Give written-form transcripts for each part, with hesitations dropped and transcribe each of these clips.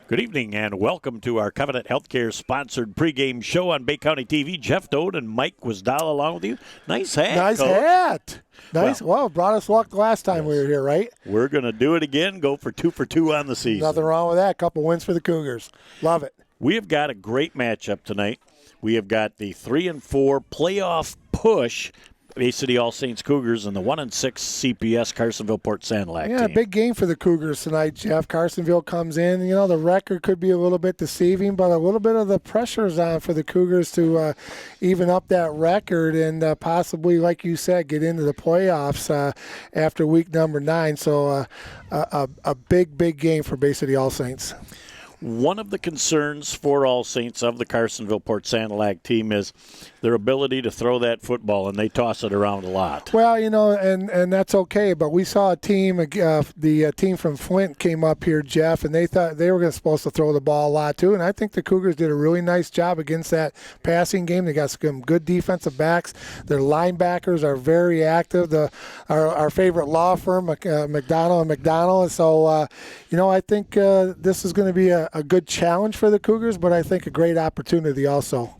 Good evening and welcome to our Covenant Healthcare sponsored pregame show on Bay County TV. Jeff Doan and Mike Wisdal along with you. Nice hat, Nice Coach. hat. Nice. Well, brought us luck the last time we were here, right? We're going to do it again, go for 2 for 2 on the season. Nothing wrong with that. A couple wins for the Cougars. Love it. We have got a great matchup tonight. We have got the 3-4 playoff push Bay City All Saints Cougars and the 1-6 CPS Carsonville-Port Sanilac Yeah, team. big game for the Cougars tonight, Jeff. Carsonville comes in. You know, the record could be a little bit deceiving, but a little bit of the pressure is on for the Cougars to even up that record and possibly, like you said, get into the playoffs after week number 9. So a big, big game for Bay City All Saints. One of the concerns for All Saints of the Carsonville-Port Sanilac team is their ability to throw that football, and they toss it around a lot. Well, you know, and that's okay, but we saw a team, the team from Flint came up here, Jeff, and they thought they were supposed to throw the ball a lot too, and I think the Cougars did a really nice job against that passing game. They got some good defensive backs. Their linebackers are very active. Our favorite law firm, McDonald & McDonald. So, you know, I think this is going to be a good challenge for the Cougars, but I think a great opportunity also.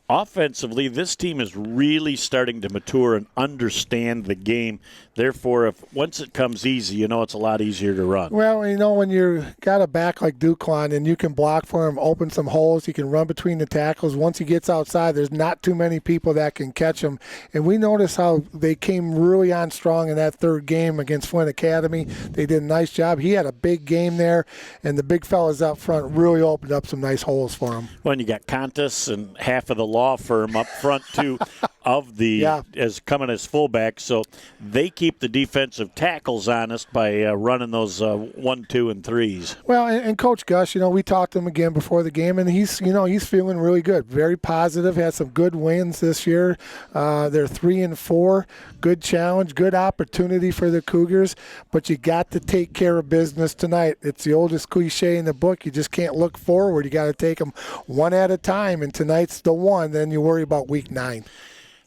Offensively, this team is really starting to mature and understand the game. Therefore, once it comes easy, you know it's a lot easier to run. Well, you know, when you've got a back like Duclon and you can block for him, open some holes, he can run between the tackles. Once he gets outside, there's not too many people that can catch him. And we noticed how they came really on strong in that third game against Flint Academy. They did a nice job. He had a big game there, and the big fellas up front really opened up some nice holes for him. Well, and you got Contis and half of the law firm up front, too, of the as coming as fullback. So they keep the defensive tackles honest by running those 1, 2, and 3s. Well, and Coach Gus, you know, we talked to him again before the game, and he's feeling really good, very positive. Had some good wins this year. They're 3-4, good challenge, good opportunity for the Cougars. But you got to take care of business tonight. It's the oldest cliche in the book. You just can't look forward. You got to take them one at a time, and tonight's the one. Then you worry about week 9.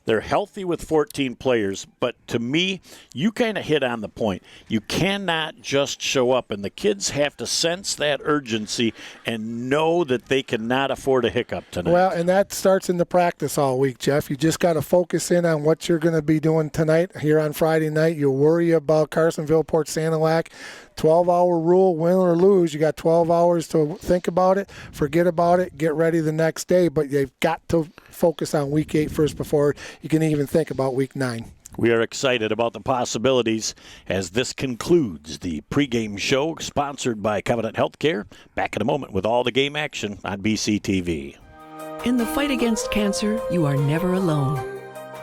They're healthy with 14 players, but to me, you kind of hit on the point. You cannot just show up, and the kids have to sense that urgency and know that they cannot afford a hiccup tonight. Well, and that starts in the practice all week, Jeff. You just got to focus in on what you're going to be doing tonight here on Friday night. You'll worry about Carsonville-Port Sanilac. 12-hour rule, win or lose. You got 12 hours to think about it, forget about it, get ready the next day. But you've got to focus on week 8 first before you can even think about week 9. We are excited about the possibilities as this concludes the pregame show sponsored by Covenant Healthcare. Back in a moment with all the game action on BCTV. In the fight against cancer, you are never alone.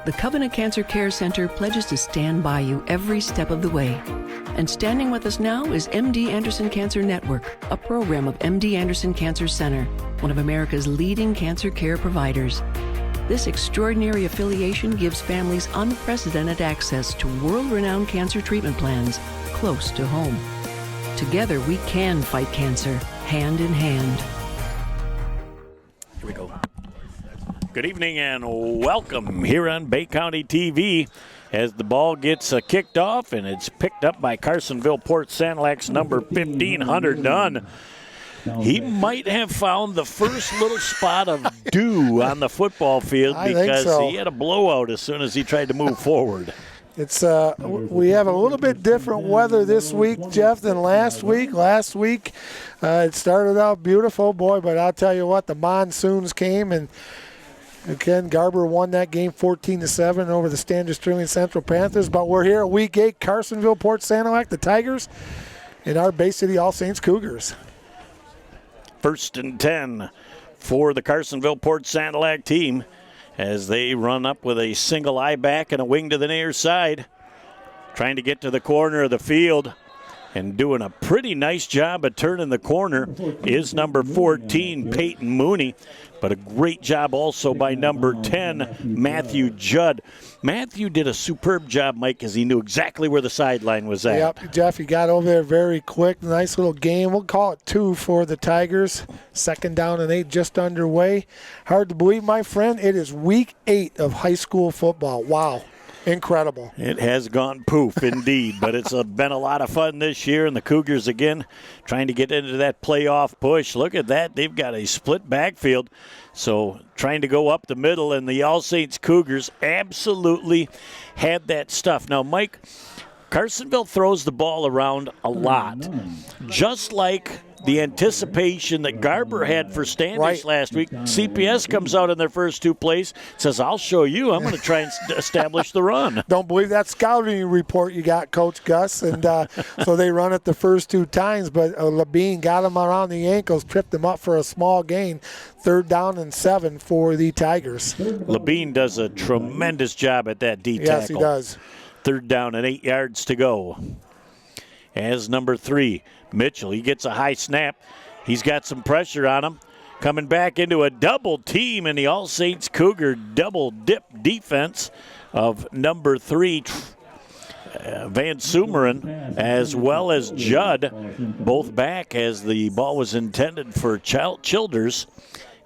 The Covenant Cancer Care Center pledges to stand by you every step of the way. And standing with us now is MD Anderson Cancer Network, a program of MD Anderson Cancer Center, one of America's leading cancer care providers. This extraordinary affiliation gives families unprecedented access to world-renowned cancer treatment plans close to home. Together, we can fight cancer, hand in hand. Here we go. Good evening and welcome here on Bay County TV as the ball gets kicked off, and it's picked up by Carsonville-Port Sanilac's number 1500 Dunn. He might have found the first little spot of dew on the football field because he had a blowout as soon as he tried to move forward. It's we have a little bit different weather this week, Jeff, than last week. Last week, it started out beautiful, boy, but I'll tell you what, the monsoons came, and Ken Garber won that game 14-7 over the Standard Sterling Central Panthers. But we're here at week 8, Carsonville-Port Sanilac, the Tigers, and our Bay City All Saints Cougars. 1st and 10 for the Carsonville-Port Sanilac team as they run up with a single eye back and a wing to the near side, trying to get to the corner of the field. And doing a pretty nice job of turning the corner is number 14, Peyton Mooney. But a great job also by number 10, Matthew Judd. Matthew did a superb job, Mike, because he knew exactly where the sideline was at. Yep, Jeff, he got over there very quick. Nice little game. We'll call it 2 for the Tigers. 2nd down and 8 just underway. Hard to believe, my friend, it is week 8 of high school football. Wow. Incredible. It has gone poof indeed, but it's been a lot of fun this year, and the Cougars again trying to get into that playoff push. Look at that. They've got a split backfield, so trying to go up the middle, and the All Saints Cougars absolutely had that stuff. Now, Mike, Carsonville throws the ball around a lot, just like the anticipation that Garber had for Standish last week. CPS comes out in their first two plays, says, I'll show you. I'm going to try and establish the run. Don't believe that scouting report you got, Coach Gus. And so they run it the first two times, but Labine got him around the ankles, tripped him up for a small gain. 3rd down and 7 for the Tigers. Labine does a tremendous job at that D tackle. Yes, he does. 3rd down and 8 yards to go. As number 3, Mitchell, he gets a high snap. He's got some pressure on him. Coming back into a double team in the All Saints Cougar double dip defense of number 3, Van Sumeren, as well as Judd, both back as the ball was intended for Childers,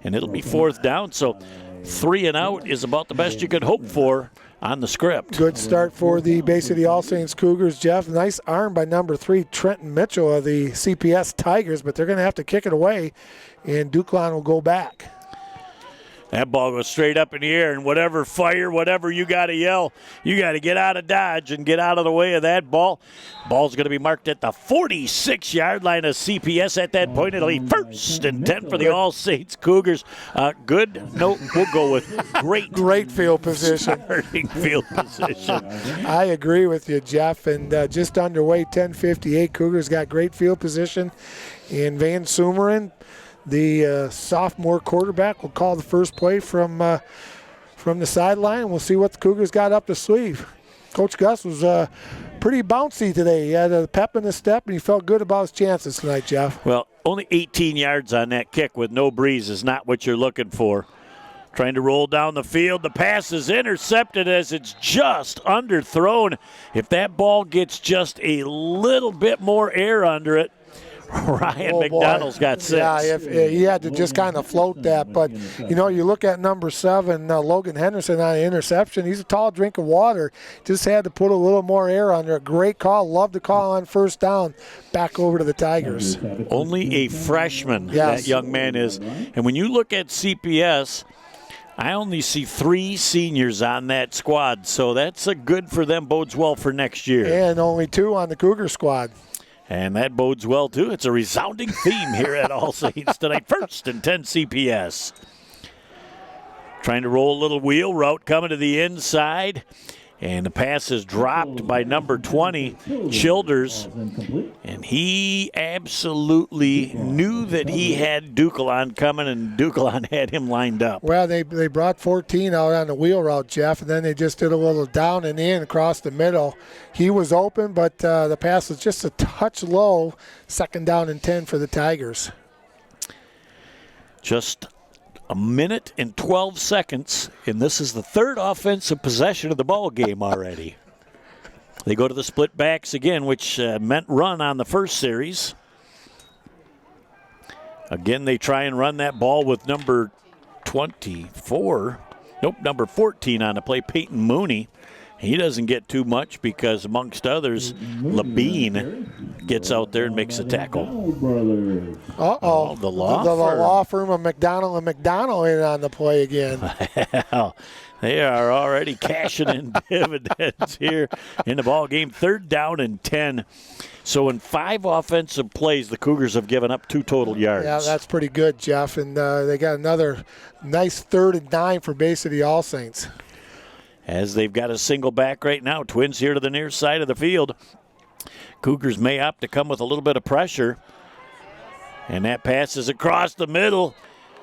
and it'll be 4th down. So 3 and out is about the best you could hope for on the script. Good start for the base of the All Saints Cougars, Jeff. Nice arm by number 3, Trenton Mitchell of the CPS Tigers, but they're going to have to kick it away, and Duclain will go back. That ball goes straight up in the air, and whatever fire, whatever you got to yell, you got to get out of dodge and get out of the way of that ball. Ball's going to be marked at the 46-yard line of CPS. At that point, it'll be 1st and 10 for the All Saints Cougars. Good. No, we'll go with great field position. Starting field position. I agree with you, Jeff. And just underway, 10:58. Cougars got great field position. And Van Sumeren, the sophomore quarterback, will call the first play from the sideline. We'll see what the Cougars got up the sleeve. Coach Gus was pretty bouncy today. He had a pep in his step, and he felt good about his chances tonight, Jeff. Well, only 18 yards on that kick with no breeze is not what you're looking for. Trying to roll down the field. The pass is intercepted as it's just underthrown. If that ball gets just a little bit more air under it, Ryan McDonald's got 6. Yeah, he had to just kind of float that. But, you look at number 7, Logan Henderson on an interception. He's a tall drink of water. Just had to put a little more air under it. Great call. Love the call on 1st down. Back over to the Tigers. Only a freshman, that young man is. And when you look at CPS, I only see 3 seniors on that squad. So that's a good for them. Bodes well for next year. And only 2 on the Cougar squad. And that bodes well, too. It's a resounding theme here at All Saints tonight. 1st and 10 CPS. Trying to roll a little wheel route coming to the inside. And the pass is dropped by number 20, Childers. And he absolutely knew that he had Duclain coming, and Duclain had him lined up. Well, they brought 14 out on the wheel route, Jeff, and then they just did a little down and in across the middle. He was open, but the pass was just a touch low. 2nd down and 10 for the Tigers. Just a minute and 12 seconds, and this is the 3rd offensive possession of the ball game already. They go to the split backs again, which meant run on the first series. Again, they try and run that ball with number 24. Nope, number 14 on the play, Peyton Mooney. He doesn't get too much because, amongst others, Labine gets out there and makes a tackle. Uh-oh. The law the firm. law firm of McDonald and McDonald in on the play again. Well, they are already cashing in dividends here in the ball game. 3rd down and 10. So in 5 offensive plays, the Cougars have given up 2 total yards. Yeah, that's pretty good, Jeff. And they got another nice 3rd and 9 for base of the All Saints. As they've got a single back right now. Twins here to the near side of the field. Cougars may opt to come with a little bit of pressure. And that pass is across the middle.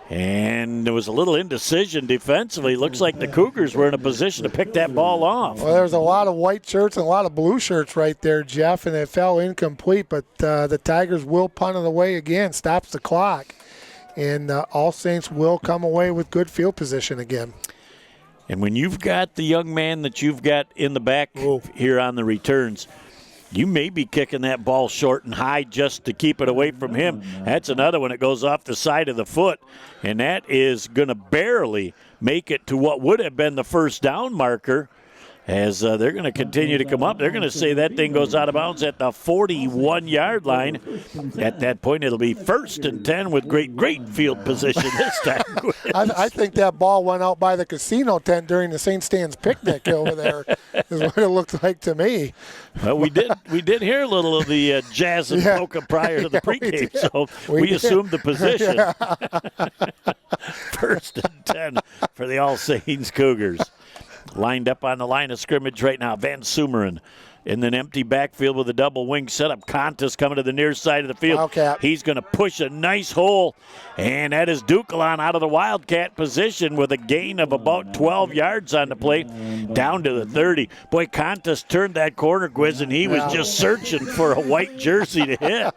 And there was a little indecision defensively. Looks like the Cougars were in a position to pick that ball off. Well, there's a lot of white shirts and a lot of blue shirts right there, Jeff, and it fell incomplete. But the Tigers will punt it away again, stops the clock. And All Saints will come away with good field position again. And when you've got the young man that you've got in the back here on the returns, you may be kicking that ball short and high just to keep it away from him. That's another one that goes off the side of the foot, and that is going to barely make it to what would have been the 1st down marker. as they're going to continue to come up. They're going to say that thing goes out of bounds at the 41-yard line. At that point, it'll be 1st and 10 with great field position this time. I think that ball went out by the casino tent during the St. Stan's picnic over there, is what it looked like to me. Well, we did hear a little of the jazz and polka prior to the pregame, so we assumed the position. 1st and 10 for the All Saints Cougars. Lined up on the line of scrimmage right now, Van Sumeren in an empty backfield with a double wing setup. Contis coming to the near side of the field. Wildcat. He's going to push a nice hole, and that is Duquelan out of the Wildcat position with a gain of about 12 yards on the play, down to the 30. Boy, Contis turned that corner, Quiz, and he was just searching for a white jersey to hit.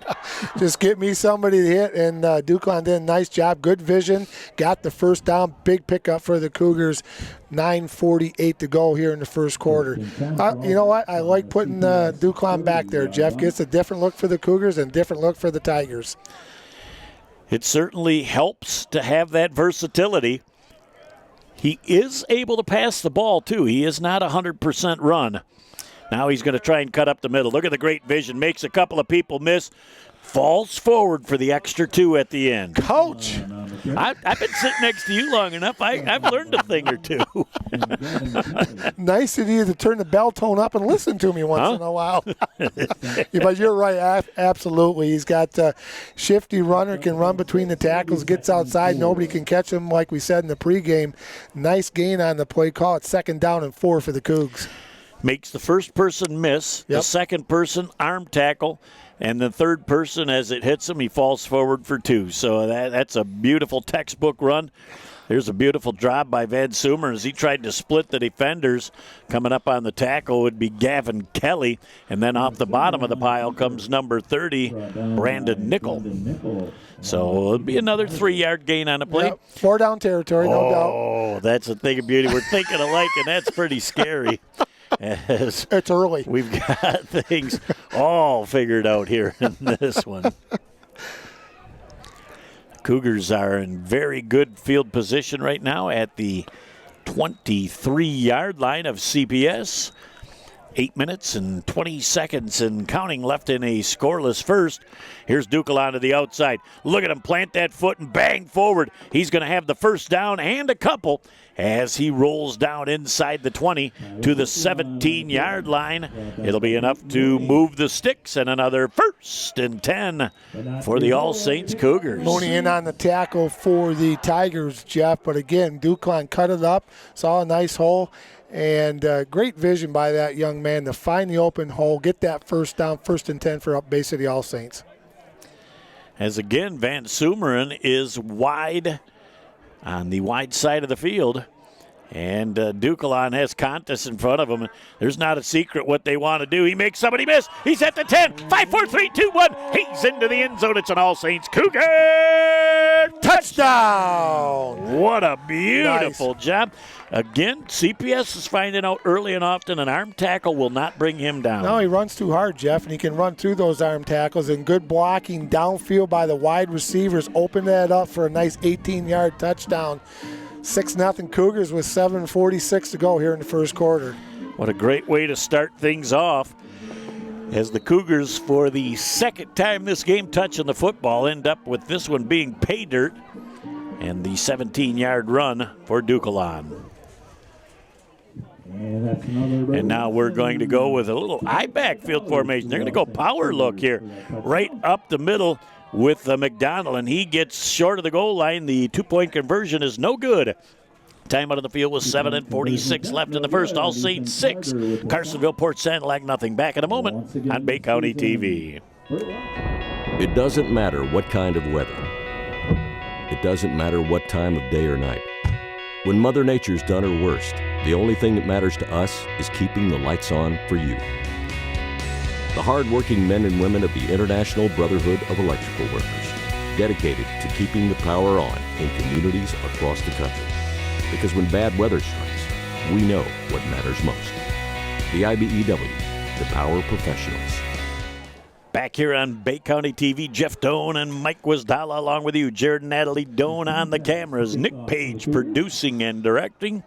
Just get me somebody to hit, and Duquelan did a nice job. Good vision, got the first down, big pickup for the Cougars. 9:48 to go here in the first quarter. You know what? I like putting Duquelan back there. Jeff gets a different look for the Cougars and a different look for the Tigers. It certainly helps to have that versatility. He is able to pass the ball, too. He is not 100% run. Now he's going to try and cut up the middle. Look at the great vision. Makes a couple of people miss. Falls forward for the extra 2 at the end. Coach! I've been sitting next to you long enough. I've learned a thing or two. Nice of you to turn the bell tone up and listen to me once in a while. Yeah, but you're right, absolutely. He's got a shifty runner, can run between the tackles, gets outside. Nobody can catch him, like we said in the pregame. Nice gain on the play. Call it 2nd down and 4 for the Cougs. Makes the first person miss, the second person arm tackle, and the third person, as it hits him, he falls forward for 2. So that's a beautiful textbook run. There's a beautiful drop by Van Sumer as he tried to split the defenders. Coming up on the tackle would be Gavin Kelly, and then off the bottom of the pile comes number 30, Brandon Nickel. So it'll be another 3-yard gain on the play. Yep. 4 down territory, no doubt. Oh, that's a thing of beauty. We're thinking alike, and that's pretty scary. As it's early. We've got things all figured out here in this one. Cougars are in very good field position right now at the 23-yard line of CPS. 8 minutes and 20 seconds and counting left in a scoreless first. Here's Duquelan to the outside. Look at him plant that foot and bang forward. He's going to have the first down and a couple as he rolls down inside the 20 to the 17-yard line. It'll be enough to move the sticks, and another 1st and 10 for the All Saints Cougars. Mooney in on the tackle for the Tigers, Jeff. But again, Duquelan cut it up, saw a nice hole. And great vision by that young man to find the open hole, get that first down, 1st and 10 for basically All Saints. As again, Van Sumeren is wide on the wide side of the field. And Duquelan has Contis in front of him. There's not a secret what they want to do. He makes somebody miss. He's at the 10. 5, 4, 3, 2, 1. He's into the end zone. It's an All Saints Cougar touchdown. What a beautiful job. Again, CPS is finding out early and often an arm tackle will not bring him down. No, he runs too hard, Jeff, and he can run through those arm tackles. And good blocking downfield by the wide receivers opened that up for a nice 18-yard touchdown. 6-0 Cougars with 7:46 to go here in the first quarter. What a great way to start things off as the Cougars, for the second time this game touching the football, end up with this one being pay dirt and the 17-yard run for Duquelan. And now we're going to go with a little I-backfield formation. They're going to go power look here, right up the middle with McDonald, and he gets short of the goal line. The 2-point conversion is no good. Time out of the field with 7:46 left in the first. All Saints 6, Carsonville-Port Sanilac nothing. Back in a moment on Bay County TV. It doesn't matter what kind of weather. It doesn't matter what time of day or night. When Mother Nature's done her worst, the only thing that matters to us is keeping the lights on for you. The hard-working men and women of the International Brotherhood of Electrical Workers, dedicated to keeping the power on in communities across the country. Because when bad weather strikes, we know what matters most. The IBEW, the power professionals. Back here on Bay County TV, Jeff Doan and Mike Wisdala along with you. Jared and Natalie Doan on the cameras. Nick Page producing and directing.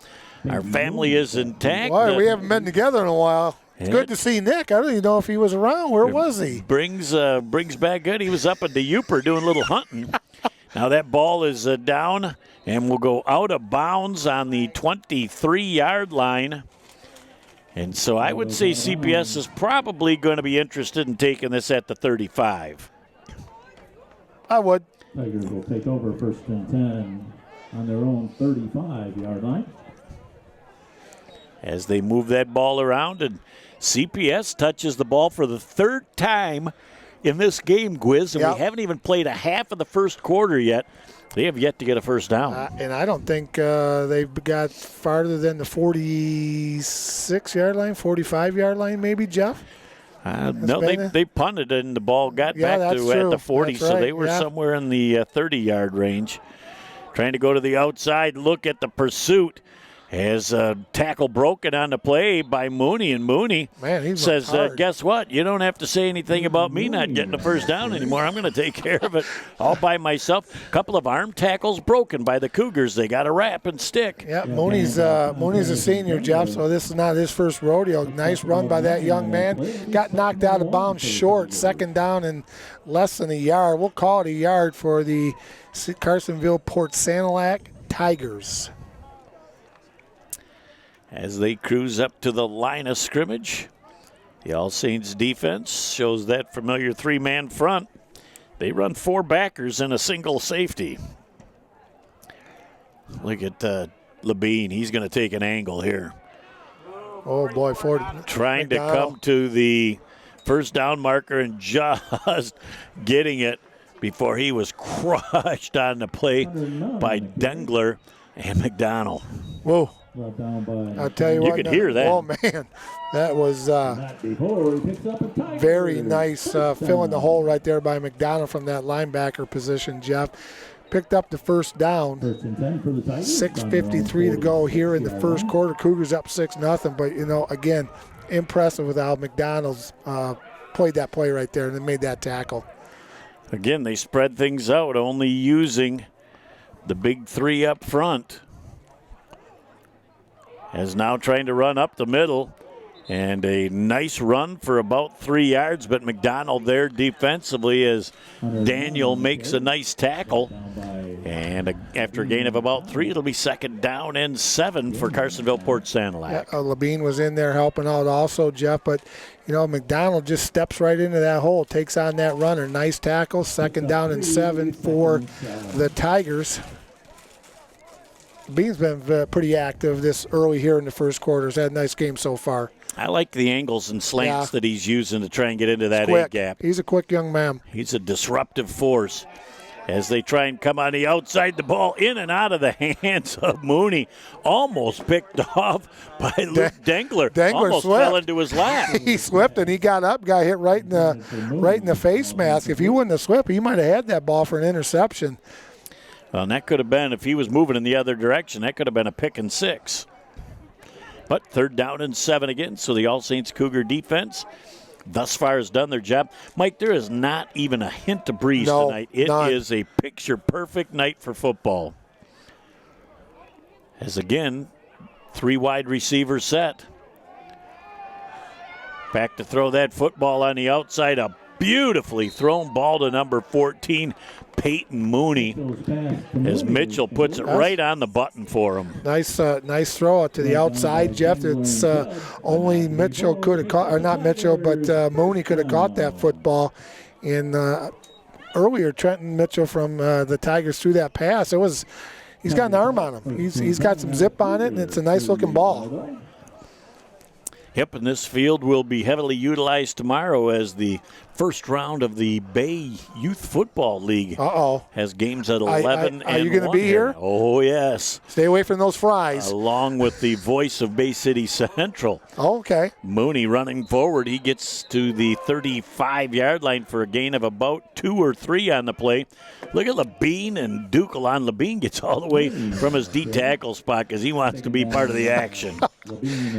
Our family is intact. Boy, we haven't been together in a while. It's good to see Nick. I don't even know if he was around. Where was he? Brings back good. He was up at the Uper doing a little hunting. Now that ball is down and will go out of bounds on the 23-yard line. And so I would say CPS is probably going to be interested in taking this at the 35. I would. Tigers will take over 1st and 10 on their own 35-yard line. As they move that ball around, and CPS touches the ball for the 3rd time in this game, Gwiz, and we haven't even played a half of the first quarter yet. They have yet to get a first down. And I don't think they've got farther than the 46-yard line, 45-yard line maybe, Jeff? No, they punted and the ball got back to at the 40, so they were somewhere in the 30-yard range. Trying to go to the outside, look at the pursuit. Has a tackle broken on the play by Mooney, and Mooney says, guess what? You don't have to say anything about me not getting the first down anymore. I'm going to take care of it all by myself. A couple of arm tackles broken by the Cougars. They got a wrap and stick. Yeah, Mooney's a senior, Jeff, so this is not his first rodeo. Nice run by that young man. Got knocked out of bounds short, 2nd down and less than a yard. We'll call it a yard for the Carsonville-Port Sanilac Tigers. As they cruise up to the line of scrimmage, the All Saints defense shows that familiar 3-man front. They run 4 backers and a single safety. Look at Labine. He's going to take an angle here. Oh, boy. Trying to come to the first down marker and just getting it before he was crushed on the play by Dengler and McDonald. Whoa. I'll tell you what. You could hear that. Oh, man. That was very nice filling the hole right there by McDonald from that linebacker position, Jeff. Picked up the first down. 6:53 to go here in the first quarter. Cougars up 6-0. But, again, impressive with how McDonald's played that play right there and then made that tackle. Again, they spread things out, only using the big 3 up front. As now trying to run up the middle. And a nice run for about 3 yards, but McDonald there defensively as Daniel makes a nice tackle. And after a gain of about 3, it'll be 2nd down and 7 for Carsonville-Port Sanilac. Yeah, Labine was in there helping out also, Jeff, but, McDonald just steps right into that hole, takes on that runner. Nice tackle, 2nd down and 7 for the Tigers. Bean's been pretty active this early here in the first quarter. He's had a nice game so far. I like the angles and slants that he's using to try and get into that A gap. He's a quick young man. He's a disruptive force. As they try and come on the outside, the ball in and out of the hands of Mooney. Almost picked off by Luke Dengler. Almost slipped. Fell into his lap. He slipped and he got up, got hit right in the face mask. If he wouldn't have slipped, he might have had that ball for an interception. Well, and that could have been, if he was moving in the other direction, that could have been a pick and 6. But 3rd down and 7 again, so the All Saints Cougar defense thus far has done their job. Mike, there is not even a hint of breeze tonight. It is a picture-perfect night for football. As again, 3 wide receivers set. Back to throw that football on the outside. A beautifully thrown ball to number 14, Peyton Mooney, as Mitchell puts it right on the button for him. Nice throw out to the outside, Jeff. It's only Mitchell could have caught, or not Mitchell, but Mooney could have caught that football. And earlier, Trenton Mitchell from the Tigers threw that pass. He's got an arm on him. He's got some zip on it, and it's a nice looking ball. Yep, and this field will be heavily utilized tomorrow as the first round of the Bay Youth Football League has games at 11 Are you going to be here? Oh, yes. Stay away from those fries. Along with the voice of Bay City Central. Oh, okay. Mooney running forward. He gets to the 35-yard line for a gain of about 2 or 3 on the play. Look at Labine and Dukel on. Labine gets all the way from his D-tackle spot because he wants to be part of the action.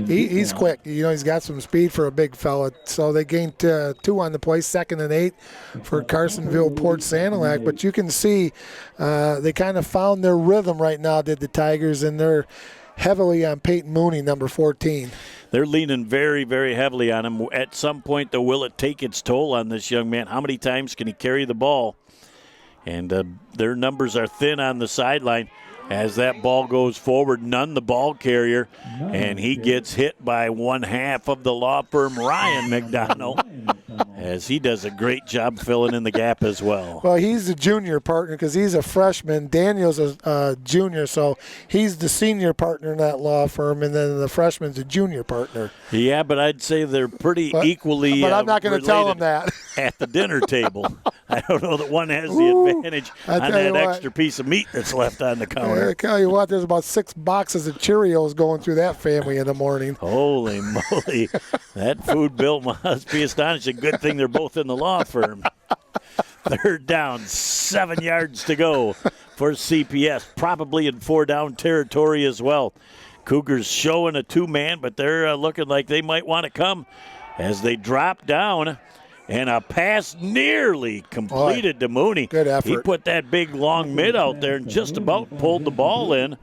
He's quick. He's got some speed for a big fella. So they gained 2 on the play, 2nd and 8 for Carsonville-Port Sanilac. But you can see they kind of found their rhythm right now, did the Tigers, and they're heavily on Peyton Mooney, number 14. They're leaning very, very heavily on him. At some point, though, will it take its toll on this young man? How many times can he carry the ball? And their numbers are thin on the sideline. As that ball goes forward, none the ball carrier, and he gets hit by one half of the law firm, Ryan McDonald, as he does a great job filling in the gap as well. Well, he's the junior partner because he's a freshman. Daniel's a junior, so he's the senior partner in that law firm, and then the freshman's a junior partner. Yeah, but I'd say they're pretty equally But I'm not going to tell him that. At the dinner table. I don't know that one has the advantage on that extra piece of meat that's left on the counter. I tell you what, there's about 6 boxes of Cheerios going through that family in the morning. Holy moly. That food bill must be astonishing. Good thing they're both in the law firm. Third down, 7 yards to go for CPS, probably in 4-down territory as well. Cougars showing a 2-man, but they're looking like they might want to come as they drop down. And a pass nearly completed to Mooney. Good effort. He put that big long mid out there and just about pulled the ball in.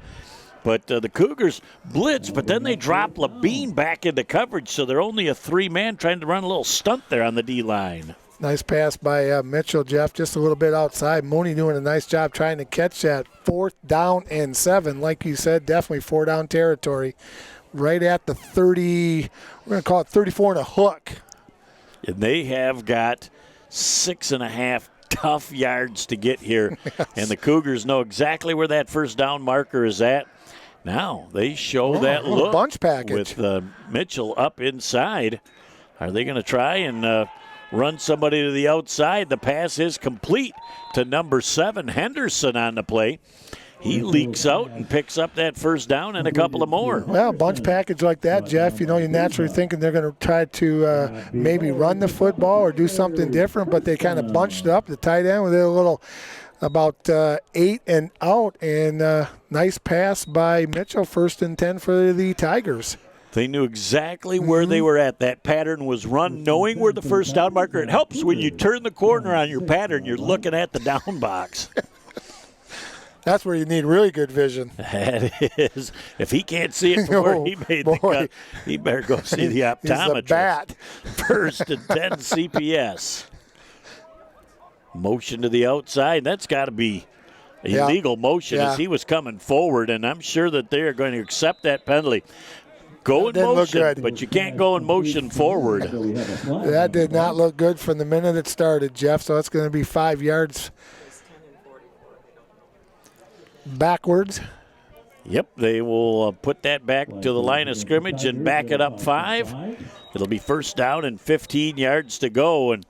But the Cougars blitz, but then they drop Labine back into coverage, so they're only a 3-man trying to run a little stunt there on the D-line. Nice pass by Mitchell, Jeff, just a little bit outside. Mooney doing a nice job trying to catch that 4th down and 7. Like you said, definitely 4-down territory. Right at the 30, we're going to call it 34 and a hook. And they have got 6.5 tough yards to get here. Yes. And the Cougars know exactly where that first down marker is at. Now they show that look bunch package with Mitchell up inside. Are they going to try and run somebody to the outside? The pass is complete to number 7, Henderson, on the play. He leaks out and picks up that first down and a couple of more. Well, bunch package like that, Jeff, you're naturally thinking they're going to try to maybe run the football or do something different, but they kind of bunched up the tight end with a little about 8 and out, and nice pass by Mitchell, 1st and 10 for the Tigers. They knew exactly where they were at. That pattern was run, knowing where the first down marker. It helps when you turn the corner on your pattern, you're looking at the down box. That's where you need really good vision. That is. If he can't see it from where he made the cut, he better go see the optometrist. He's a bat. 1st and 10 CPS. Motion to the outside. That's got to be illegal motion as he was coming forward, and I'm sure that they are going to accept that penalty. Go in motion, but you can't go in motion forward. That did not look good from the minute it started, Jeff, so that's going to be 5 yards backwards. Yep, they will put that back to the line of scrimmage and back it up 5. It'll be 1st down and 15 yards to go. And,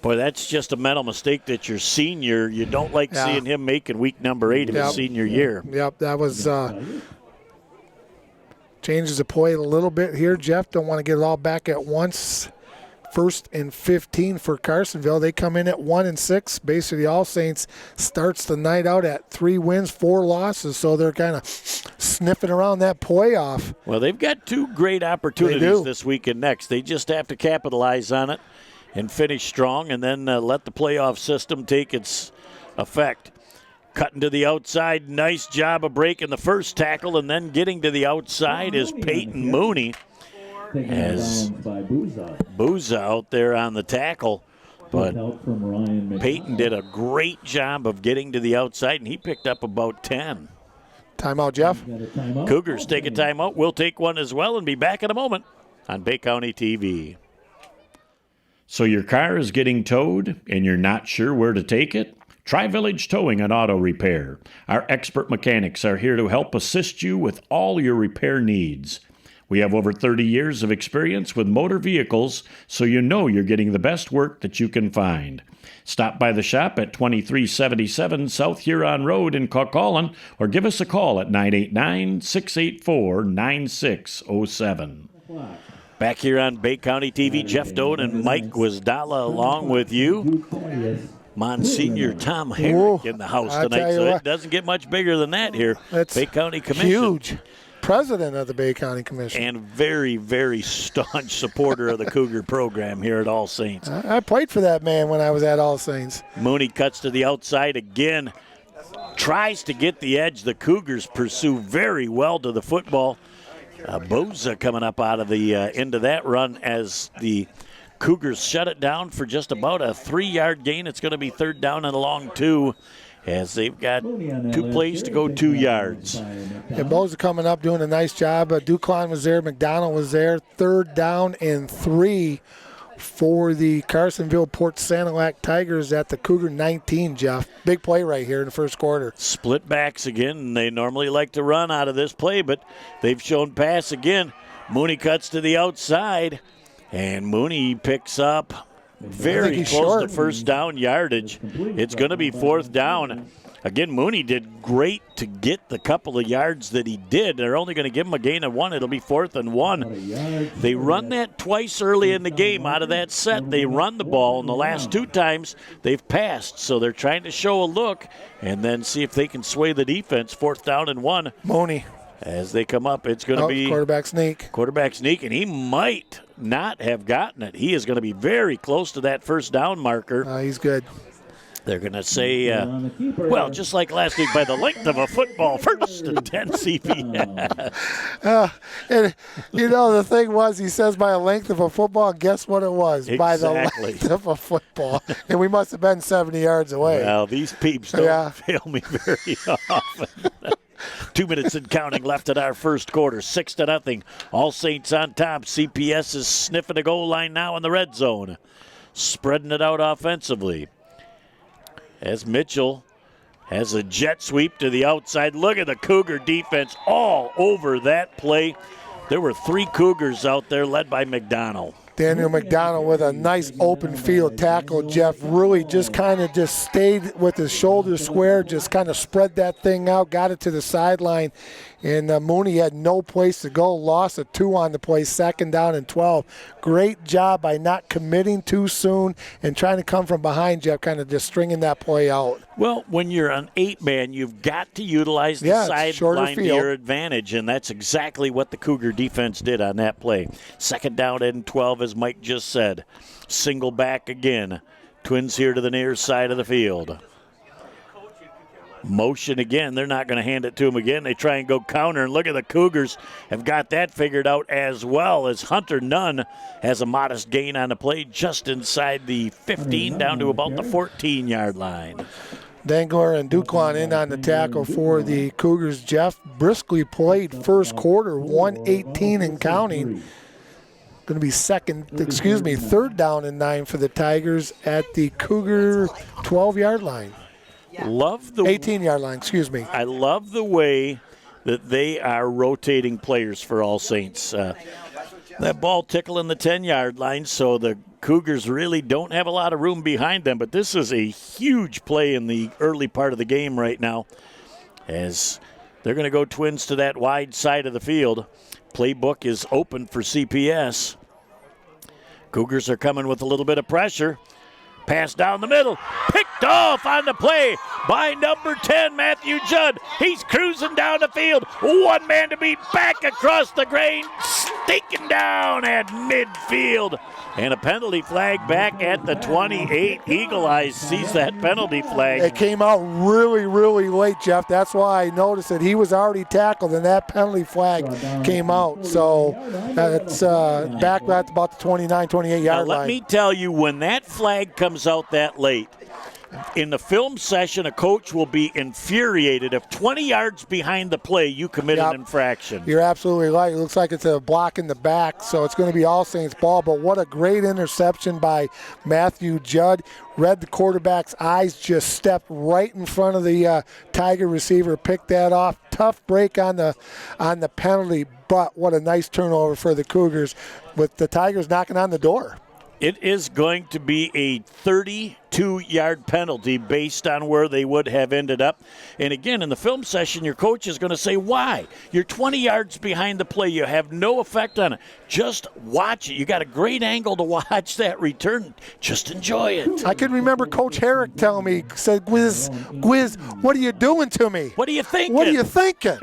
boy, that's just a mental mistake that your senior, you don't like seeing him make in week number 8 of his senior year. Yep, that was changes the play a little bit here, Jeff. Don't want to get it all back at once. 1st and 15 for Carsonville. They come in at 1 and 6. Basically, All Saints starts the night out at 3 wins, 4 losses, so they're kind of sniffing around that playoff. Well, they've got 2 great opportunities this week and next. They just have to capitalize on it and finish strong, and then let the playoff system take its effect. Cutting to the outside, nice job of breaking the first tackle, and then getting to the outside is Peyton Mooney. As Booza out there on the tackle. But Peyton did a great job of getting to the outside, and he picked up about 10. Timeout, Jeff. Cougars take a timeout. We'll take one as well and be back in a moment on Bay County TV. So your car is getting towed and you're not sure where to take it? Try Village Towing and Auto Repair. Our expert mechanics are here to help assist you with all your repair needs. We have over 30 years of experience with motor vehicles, so you know you're getting the best work that you can find. Stop by the shop at 2377 South Huron Road in Coquitlam, or give us a call at 989-684-9607. Back here on Bay County TV, Jeff Doan and Mike Guazdala along with you. Monsignor Tom Herrick in the house tonight, so it doesn't get much bigger than that here. Bay County Commission. Huge. President of the Bay County Commission. And very, very staunch supporter of the Cougar program here at All Saints. I played for that man when I was at All Saints. Mooney cuts to the outside again. tries to get the edge. The Cougars pursue very well to the football. Boza coming up out of the end of that run as the Cougars shut it down for just about a 3-yard gain. It's going to be 3rd down and a long 2 as they've got 2 plays to go 2 yards. And Boza coming up doing a nice job. Duclain was there. McDonald was there. 3rd down and 3 for the Carsonville-Port Sanilac Tigers at the Cougar 19, Jeff. Big play right here in the first quarter. Split backs again, and they normally like to run out of this play, but they've shown pass again. Mooney cuts to the outside, and Mooney picks up very close to first down yardage. It's going to be 4th down. Again, Mooney did great to get the couple of yards that he did. They're only going to give him a gain of 1. It'll be 4th and 1. They run that twice early in the game out of that set. They run the ball, and the last 2 times they've passed. So they're trying to show a look and then see if they can sway the defense. 4th down and 1. Mooney. As they come up, it's going to be quarterback sneak. Quarterback sneak, and he might not have gotten it. He is going to be very close to that first down marker. He's good. They're going to say, well, just like last week, by the length of a football, 1st and 10 CPS. And, the thing was, he says by the length of a football, and guess what it was? Exactly. By the length of a football. And we must have been 70 yards away. Well, these peeps don't fail me very often. 2 minutes and counting left in our first quarter. 6-0. All Saints on top. CPS is sniffing the goal line now in the red zone. Spreading it out offensively. As Mitchell has a jet sweep to the outside. Look at the Cougar defense all over that play. There were 3 Cougars out there led by McDonald. Daniel McDonald with a nice open field tackle. Jeff really just stayed with his shoulders square, just kind of spread that thing out, got it to the sideline. And Mooney had no place to go, lost a 2 on the play, 2nd down and 12. Great job by not committing too soon and trying to come from behind, Jeff, kind of just stringing that play out. Well, when you're an 8-man, you've got to utilize the sideline to your advantage, and that's exactly what the Cougar defense did on that play. 2nd down and 12, as Mike just said. Single back again. Twins here to the near side of the field. Motion again. They're not going to hand it to him again. They try and go counter, and look at the Cougars have got that figured out as well, as Hunter Nunn has a modest gain on the play just inside the 15 down to about the 14-yard line. Dangler and Duclain in on the tackle for the Cougars. Jeff briskly played first quarter, 1:18 and counting. Going to be 3rd down and 9 for the Tigers at the Cougar 12-yard line. 18-yard line, excuse me. I love the way that they are rotating players for All Saints. That ball tickling the 10-yard line, so the Cougars really don't have a lot of room behind them, but this is a huge play in the early part of the game right now, as they're going to go Twins to that wide side of the field. Playbook is open for CPS. Cougars are coming with a little bit of pressure. Pass down the middle. Picked off on the play by number 10, Matthew Judd. He's cruising down the field. 1 man to beat, back across the grain. Stinking down at midfield. And a penalty flag back at the 28. Eagle Eyes sees that penalty flag. It came out really, really late, Jeff. That's why I noticed that he was already tackled, and that penalty flag came out. So it's back at about the 29, 28-yard line. Let me tell you, when that flag comes out that late, in the film session, a coach will be infuriated if 20 yards behind the play you commit an infraction. You're absolutely right. It looks like it's a block in the back, so it's going to be All Saints ball. But what a great interception by Matthew Judd. Read the quarterback's eyes, just stepped right in front of the Tiger receiver, picked that off. Tough break on the penalty, but what a nice turnover for the Cougars with the Tigers knocking on the door. It is going to be a 32-yard penalty based on where they would have ended up. And again, in the film session, your coach is going to say, why? You're 20 yards behind the play. You have no effect on it. Just watch it. You got a great angle to watch that return. Just enjoy it. I can remember Coach Herrick telling me, said, Gwiz, what are you doing to me? What are you thinking? What are you thinking?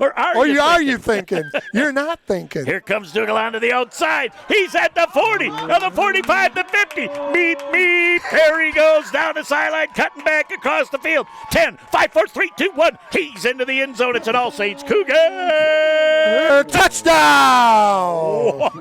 Or are you thinking? You're not thinking. Here comes Dougal on to the outside. He's at the 40, the 45, the 50. Beep, beep. There he goes down the sideline, cutting back across the field. 10, 5, 4, 3, 2, 1. He's into the end zone. It's an All Saints Cougar. Touchdown!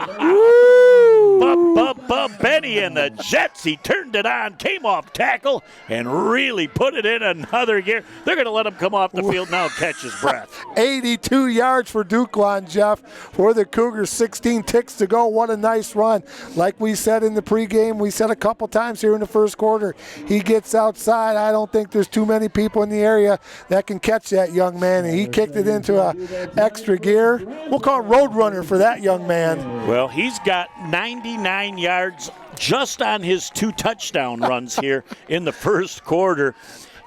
Benny and the Jets. He turned it on, came off tackle, and really put it in another gear. They're going to let him come off the field now and catch his breath. 82 yards for Duclaw, Jeff, for the Cougars. 16 ticks to go. What a nice run. Like we said in the pregame, we said a couple times here in the first quarter, he gets outside. I don't think there's too many people in the area that can catch that young man, and he kicked it into an extra gear. We'll call it road runner for that young man. Well, he's got 99 yards just on his 2 touchdown runs here in the first quarter.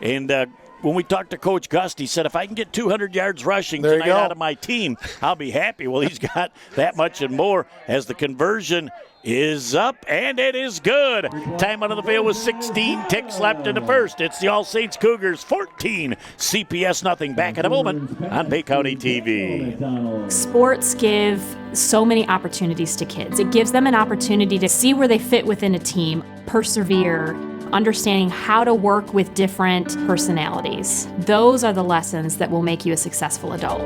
And when we talked to Coach Gust, he said, if I can get 200 yards rushing tonight out of my team, I'll be happy. Well, he's got that much and more as the conversion is up, and it is good. Time out of the field with 16 ticks left in the first. It's the All Saints Cougars 14, CPS nothing. Back in a moment on Bay County TV. Sports give so many opportunities to kids. It gives them an opportunity to see where they fit within a team, persevere, understanding how to work with different personalities. Those are the lessons that will make you a successful adult.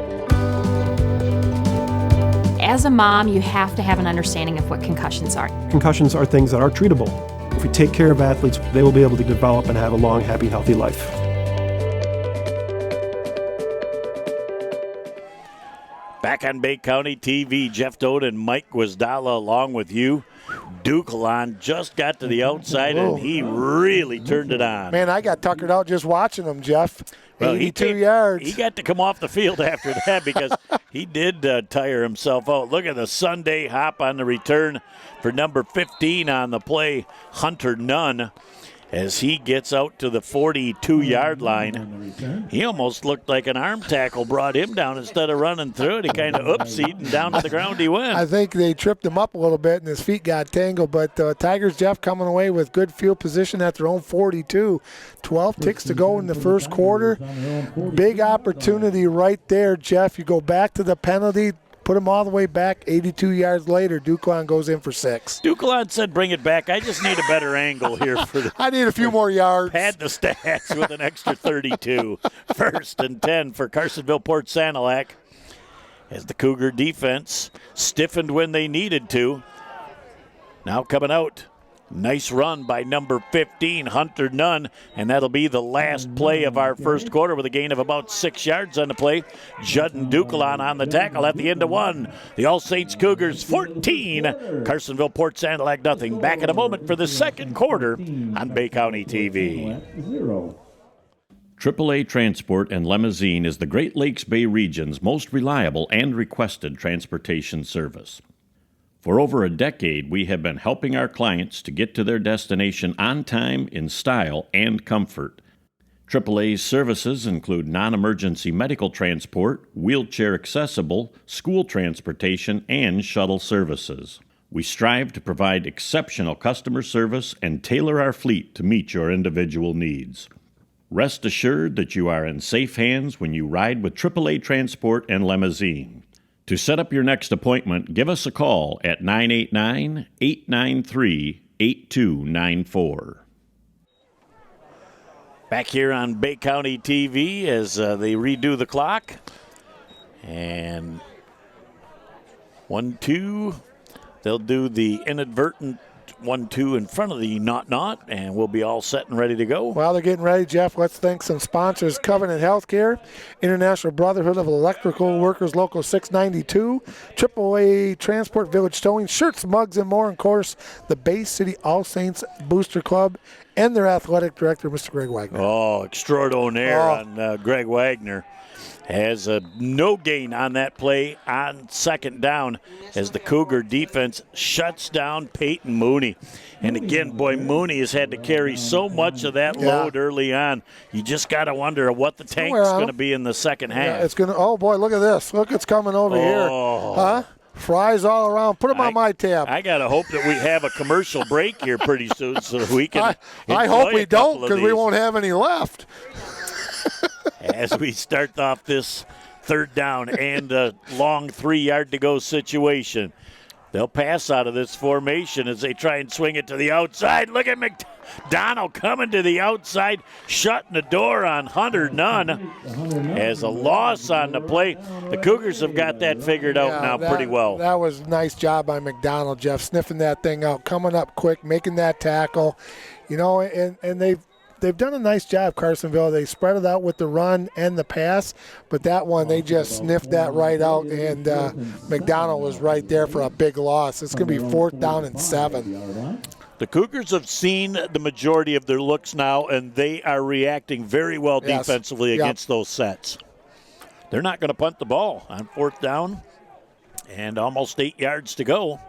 As a mom, you have to have an understanding of what concussions are. Concussions are things that are treatable. If we take care of athletes, they will be able to develop and have a long, happy, healthy life. Back on Bay County TV, Jeff Doden and Mike Guazdala along with you. Duclaw just got to the outside, and he really turned it on. Man, I got tuckered out just watching him, Jeff. Well, 82 yards. He got to come off the field after that because he did tire himself out. Look at the Sunday hop on the return for number 15 on the play, Hunter Nunn, as he gets out to the 42-yard line. He almost looked like an arm tackle brought him down instead of running through it. He kind of oopsied, and down to the ground he went. I think they tripped him up a little bit, and his feet got tangled. But Tigers, Jeff, coming away with good field position at their own 42. 12 ticks to go in the first quarter. Big opportunity right there, Jeff. You go back to the penalty. Put him all the way back. 82 yards later, Duclaw goes in for 6. Duclaw said, bring it back. I just need a better angle here. I need a few more yards. Pad the stats with an extra 32. First and 10 for Carsonville-Port Sanilac as the Cougar defense stiffened when they needed to. Now coming out. Nice run by number 15, Hunter Nunn, and that'll be the last play of our first quarter with a gain of about 6 yards on the play. Judd and Duclaw on the tackle at the end of 1. The All Saints Cougars 14, Carsonville-Port Sanilac nothing. Back in a moment for the second quarter on Bay County TV. AAA Transport and Limousine is the Great Lakes Bay region's most reliable and requested transportation service. For over a decade, we have been helping our clients to get to their destination on time, in style, and comfort. AAA's services include non-emergency medical transport, wheelchair accessible, school transportation, and shuttle services. We strive to provide exceptional customer service and tailor our fleet to meet your individual needs. Rest assured that you are in safe hands when you ride with AAA Transport and Limousine. To set up your next appointment, give us a call at 989-893-8294. Back here on Bay County TV as they redo the clock. And 1-2. They'll do the inadvertent 1-2 in front of the not, and we'll be all set and ready to go. While they're getting ready, Jeff, let's thank some sponsors: Covenant Healthcare, International Brotherhood of Electrical Workers Local 692, AAA Transport, Village Towing, shirts, mugs, and more, and of course, the Bay City All Saints Booster Club and their athletic director, Mr. Greg Wagner. Oh, extraordinaire on Greg Wagner. Has a no gain on that play on second down as the Cougar defense shuts down Peyton Mooney. And again, boy, Mooney has had to carry so much of that load early on. You just got to wonder what the tank's going to be in the second half. Yeah, it's going to. Oh boy, look at this! Look, it's coming over here. Huh? Fries all around. Put them on my tab. I got to hope that we have a commercial break here pretty soon so that we can. I hope we don't, because we won't have any left. As we start off this third down and a long 3-yard to go situation. They'll pass out of this formation as they try and swing it to the outside. Look at McDonald coming to the outside, shutting the door on Hunter Nunn as a loss on the play. The Cougars have got that figured out now pretty well. That was a nice job by McDonald, Jeff, sniffing that thing out, coming up quick, making that tackle. You know, and they've done a nice job, Carsonville. They spread it out with the run and the pass, but that one, they just sniffed that right out, and McDonald was right there for a big loss. It's going to be 4th down and 7. The Cougars have seen the majority of their looks now, and they are reacting very well defensively against those sets. They're not going to punt the ball on 4th down and almost 8 yards to go.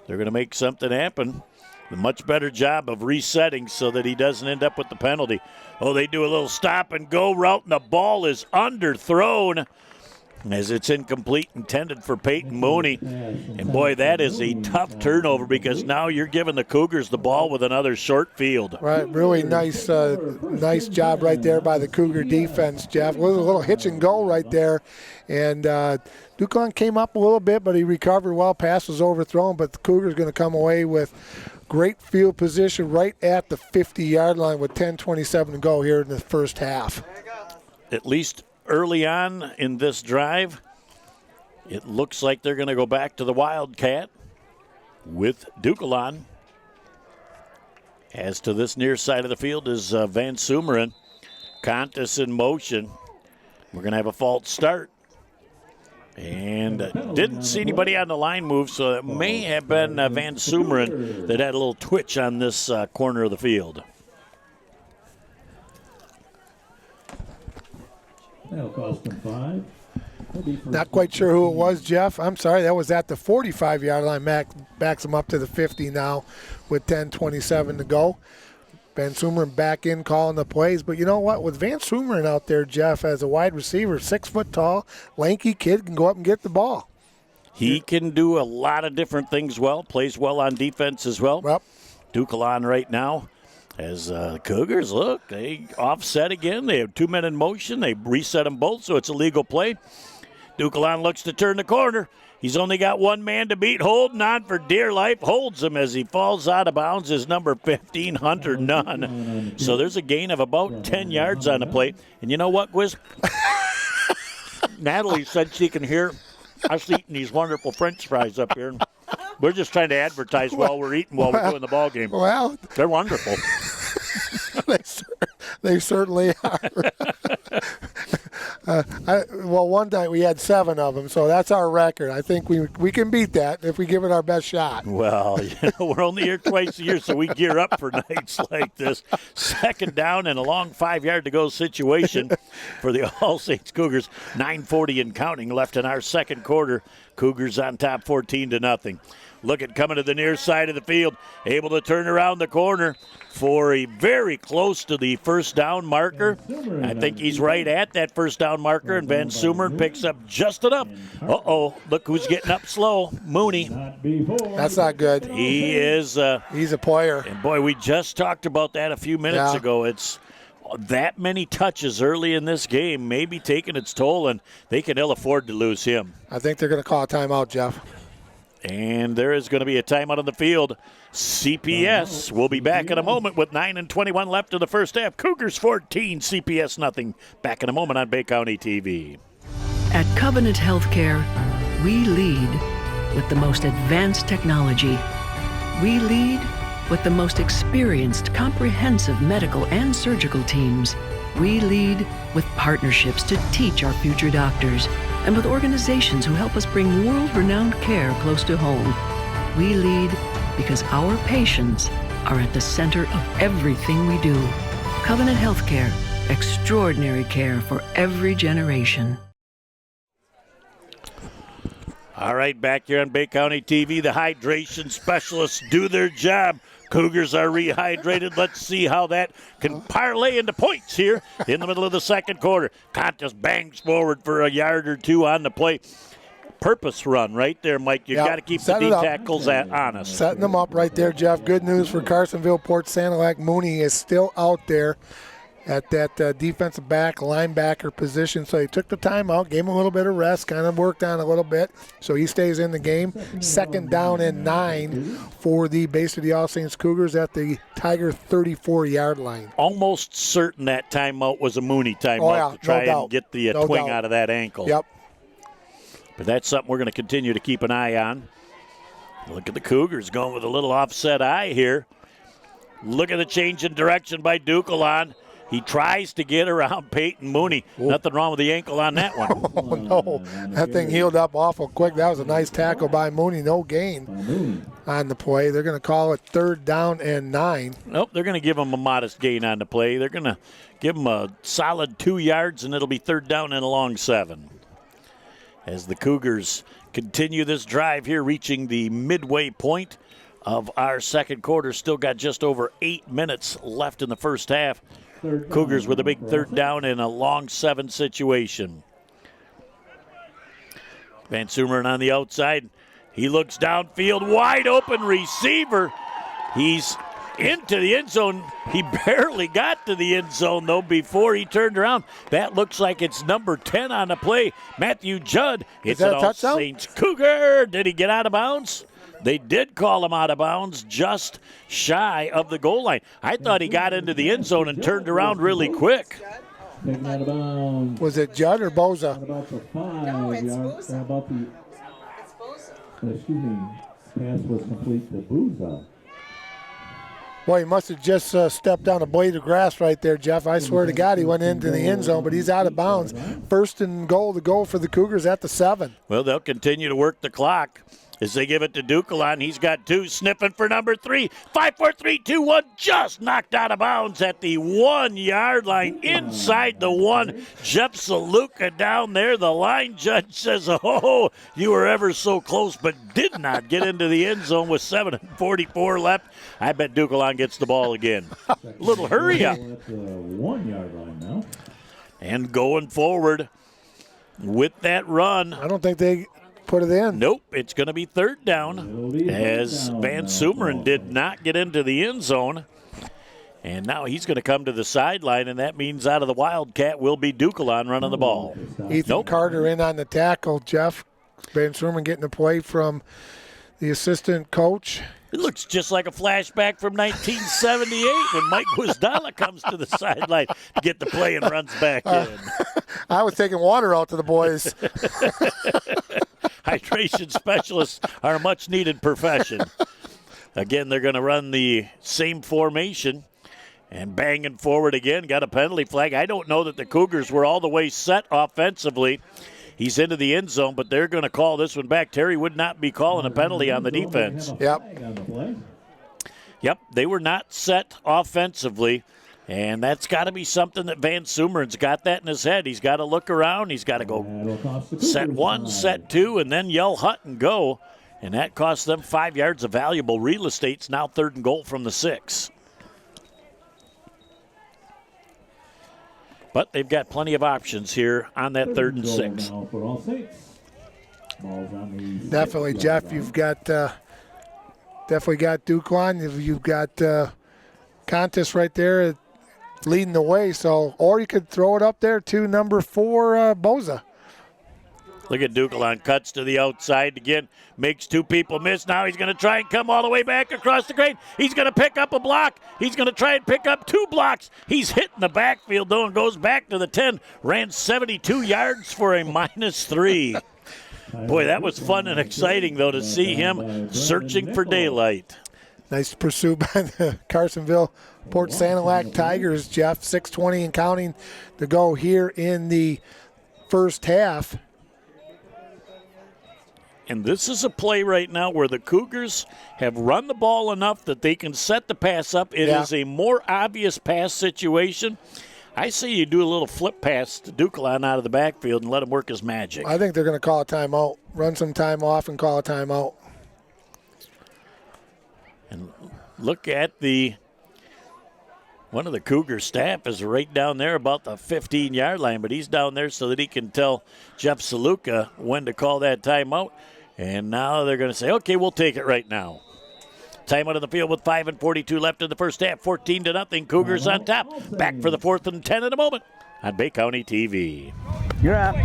They're going to make something happen. A much better job of resetting so that he doesn't end up with the penalty. Oh, they do a little stop and go route, and the ball is underthrown as it's incomplete, intended for Peyton Mooney. And boy, that is a tough turnover because now you're giving the Cougars the ball with another short field. Right, really nice job right there by the Cougar defense, Jeff. It was a little hitch and go right there. And Ducon came up a little bit, but he recovered well. Pass was overthrown, but the Cougars going to come away with great field position right at the 50-yard line with 10:27 to go here in the first half. At least early on in this drive, it looks like they're going to go back to the Wildcat with Ducalon. As to this near side of the field is Van Sumeren. Contis in motion. We're going to have a false start. And didn't see anybody on the line move, so it may have been Van Sumeren that had a little twitch on this corner of the field. That'll cost them 5. Not quite sure who it was, Jeff. I'm sorry, that was at the 45-yard line. Backs him up to the 50 now with 10:27 to go. Van Sumeren back in calling the plays. But you know what? With Van Sumeren out there, Jeff, as a wide receiver, 6 foot tall, lanky kid, can go up and get the ball. He can do a lot of different things well, plays well on defense as well. Well, Ducalon right now. As the Cougars, look, they offset again. They have 2 men in motion. They reset them both, so it's a legal play. Ducalon looks to turn the corner. He's only got one man to beat, holding on for dear life, holds him as he falls out of bounds, is number 15, Hunter Nunn. So there's a gain of about 10 yards on the play. And you know what, Gwiz? Natalie said she can hear us eating these wonderful French fries up here. We're just trying to advertise while we're eating while we're doing the ball game. Well, they're wonderful. They certainly are. One night we had 7 of them, so that's our record. I think we can beat that if we give it our best shot. Well, we're only here twice a year, so we gear up for nights like this. 2nd down and a long 5-yard to go situation for the All Saints Cougars. 9:40 and counting left in our second quarter. Cougars on top 14-0. Look at coming to the near side of the field, able to turn around the corner for a very close to the first down marker. I think he's right at that first down marker, and Van Sumeren picks up just enough. Uh-oh, look who's getting up slow, Mooney. That's not good. He is. He's a player. And, boy, we just talked about that a few minutes ago. It's that many touches early in this game may be taking its toll, and they can ill afford to lose him. I think they're going to call a timeout, Jeff. And there is going to be a timeout on the field. CPS will be back in a moment with 9:21 left in the first half. Cougars 14, CPS nothing. Back in a moment on Bay County TV. At Covenant Healthcare, we lead with the most advanced technology. We lead with the most experienced, comprehensive medical and surgical teams. We lead with partnerships to teach our future doctors, and with organizations who help us bring world-renowned care close to home. We lead because our patients are at the center of everything we do. Covenant Healthcare, extraordinary care for every generation. All right, back here on Bay County TV, the hydration specialists do their job. Cougars are rehydrated. Let's see how that can parlay into points here in the middle of the second quarter. Contis bangs forward for a yard or 2 on the play. Purpose run right there, Mike. You've got to keep the D tackles honest. Setting them up right there, Jeff. Good news for Carsonville-Port Sanilac. Mooney is still out there. at that defensive back, linebacker position. So he took the timeout, gave him a little bit of rest, kind of worked on a little bit. So he stays in the game. 2nd down and 9 for the base of the All Saints Cougars at the Tiger 34-yard line. Almost certain that timeout was a Mooney timeout to try and get the twing out of that ankle. Yep. But that's something we're going to continue to keep an eye on. Look at the Cougars going with a little offset eye here. Look at the change in direction by Duquelan. He tries to get around Peyton Mooney. Nothing wrong with the ankle on that one. Oh, no. That thing healed up awful quick. That was a nice tackle by Mooney. No gain on the play. They're going to call it 3rd down and 9. Nope, they're going to give him a modest gain on the play. They're going to give him a solid 2 yards, and it'll be 3rd down and a long 7. As the Cougars continue this drive here, reaching the midway point of our second quarter. Still got just over 8 minutes left in the first half. Cougars with a big 3rd down and a long 7 situation. Van Sumeren on the outside. He looks downfield, wide open receiver. He's into the end zone. He barely got to the end zone, though, before he turned around. That looks like it's number 10 on the play, Matthew Judd. It's an All Saints Cougar. Did he get out of bounds? They did call him out of bounds just shy of the goal line. I thought he got into the end zone and turned around really quick. Was it Judd or Boza? About the 5 yards. About the. It's Boza. Excuse me. Pass was complete to Boza. Well, he must have just stepped on a blade of grass right there, Jeff. I swear to God, he went into the end zone, but he's out of bounds. 1st and goal to go for the Cougars at the 7. Well, they'll continue to work the clock as they give it to Duquelan. He's got 2, sniffing for number 3. 5, 4, 3, 2, 1, just knocked out of bounds at the 1-yard line, inside the 1. Jeff Saluka down there. The line judge says, oh, you were ever so close, but did not get into the end zone with 7:44 left. I bet Duquelan gets the ball again. A little hurry up. At the 1-yard line now. And going forward with that run. I don't think they put it in. Nope, it's going to be 3rd down as Van Sumeren did not get into the end zone. And now he's going to come to the sideline, and that means out of the Wildcat will be Duquelan running the ball. Ethan Carter in on the tackle, Jeff. Van Sumeren getting the play from the assistant coach. It looks just like a flashback from 1978 when Mike Guzdala comes to the sideline to get the play and runs back in. I was taking water out to the boys. Hydration specialists are a much-needed profession. Again, they're going to run the same formation and banging forward again. Got a penalty flag. I don't know that the Cougars were all the way set offensively. He's into the end zone, but they're going to call this one back. Terry would not be calling a penalty on the defense. Yep, they were not set offensively, and that's got to be something that Van Sumeren's got that in his head. He's got to look around. He's got to go set 1, set 2, and then yell hut and go, and that cost them 5 yards of valuable real estate. It's now 3rd and goal from the 6. But they've got plenty of options here on that 3rd and 6. Definitely, Jeff. You've got definitely got Duquelan. You've got Contis right there leading the way. So, or you could throw it up there to number 4, Boza. Look at Duquelan, cuts to the outside again, makes 2 people miss. Now he's going to try and come all the way back across the grade. He's going to pick up a block. He's going to try and pick up 2 blocks. He's hitting the backfield, though, and goes back to the 10. Ran 72 yards for a -3. Boy, that was fun and exciting, though, to see him searching for daylight. Nice pursuit by the Carsonville-Port Sanilac Tigers, Jeff. 6:20 and counting to go here in the first half. And this is a play right now where the Cougars have run the ball enough that they can set the pass up. It is a more obvious pass situation. I say you do a little flip pass to Duquelan out of the backfield and let him work his magic. I think they're going to call a timeout, run some time off and call a timeout. And look at one of the Cougar staff is right down there about the 15-yard line, but he's down there so that he can tell Jeff Saluka when to call that timeout. And now they're going to say, okay, we'll take it right now. Time out of the field with 5:42 left in the first half. 14-0. Cougars on top. Back for the 4th and 10 in a moment on Bay County TV. You're up.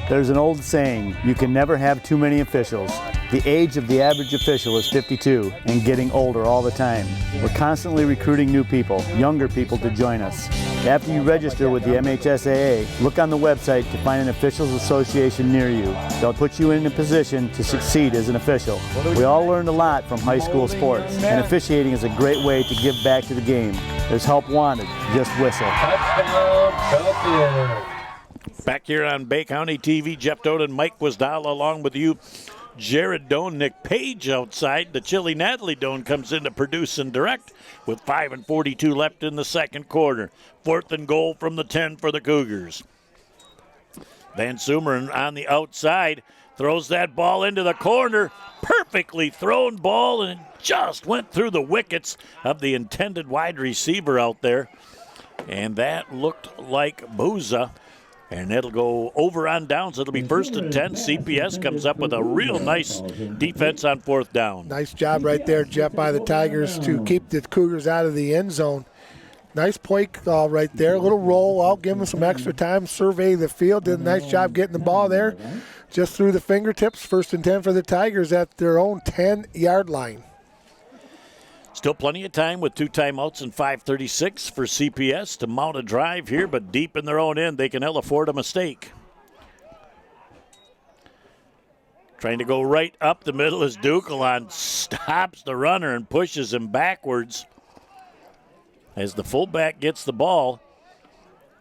There's an old saying, you can never have too many officials. The age of the average official is 52 and getting older all the time. We're constantly recruiting new people, younger people to join us. After you register with the MHSAA, look on the website to find an officials association near you. They'll put you in a position to succeed as an official. We all learned a lot from high school sports, and officiating is a great way to give back to the game. There's help wanted, just whistle. Back here on Bay County TV, Jeff Doan and Mike Wisdala along with you. Jared Doan, Nick Page outside. The chilly Natalie Doan comes in to produce and direct with 5:42 left in the second quarter. 4th and goal from the 10 for the Cougars. Van Sumeren on the outside throws that ball into the corner. Perfectly thrown ball, and it just went through the wickets of the intended wide receiver out there. And that looked like Booza. And it'll go over on downs. It'll be 1st and 10. CPS comes up with a real nice defense on 4th down. Nice job right there, Jeff, by the Tigers to keep the Cougars out of the end zone. Nice play call right there. A little roll out, give them some extra time, survey the field. Did a nice job getting the ball there. Just through the fingertips. 1st and 10 for the Tigers at their own 10-yard line. Still plenty of time with 2 timeouts and 5:36 for CPS to mount a drive here, but deep in their own end, they can ill afford a mistake. Trying to go right up the middle as Dukelon stops the runner and pushes him backwards as the fullback gets the ball.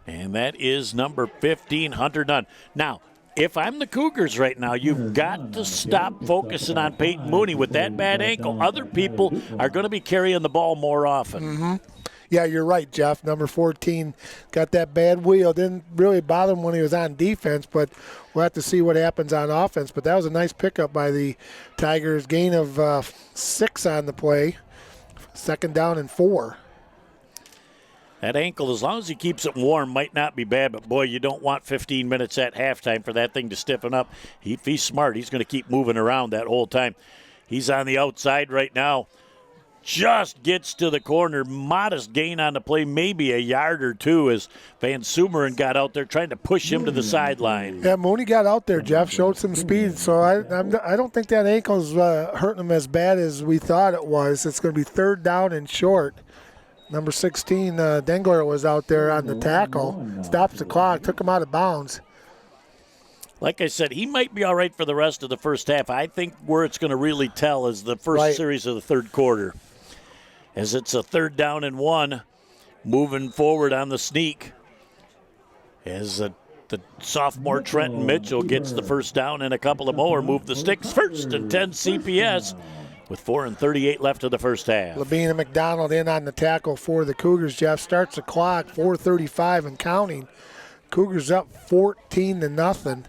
And that is number 15, Hunter Nunn. Now, if I'm the Cougars right now, you've got to stop focusing on Peyton Mooney with that bad ankle. Other people are going to be carrying the ball more often. Mm-hmm. Yeah, you're right, Jeff. Number 14 got that bad wheel. Didn't really bother him when he was on defense, but we'll have to see what happens on offense. But that was a nice pickup by the Tigers. Gain of 6 on the play. 2nd down and 4. That ankle, as long as he keeps it warm, might not be bad, but boy, you don't want 15 minutes at halftime for that thing to stiffen up. If he's smart, he's going to keep moving around that whole time. He's on the outside right now. Just gets to the corner. Modest gain on the play, maybe a yard or 2 as Van Sumeren got out there trying to push him to the sideline. Yeah, Mooney got out there, Jeff, showed some speed. So I don't think that ankle's hurting him as bad as we thought it was. It's going to be 3rd down and short. Number 16, Dengler was out there on the tackle. Stops the clock, took him out of bounds. Like I said, he might be all right for the rest of the first half. I think where it's going to really tell is the first series of the 3rd quarter. As it's a 3rd down and 1, moving forward on the sneak. As the sophomore Trenton Mitchell gets the 1st down and a couple of more. Move the sticks. 1st and 10 CPS. With 4:38 left of the first half. Levine and McDonald in on the tackle for the Cougars. Jeff starts the clock, 4:35 and counting. Cougars up 14-0.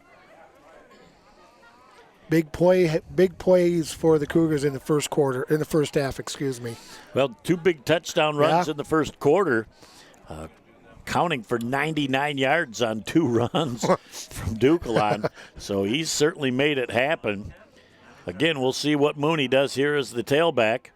Big plays for the Cougars in the first half. Well, 2 big touchdown runs in the first quarter, counting for 99 yards on 2 runs from Dukelon. So he's certainly made it happen. Again, we'll see what Mooney does here as the tailback.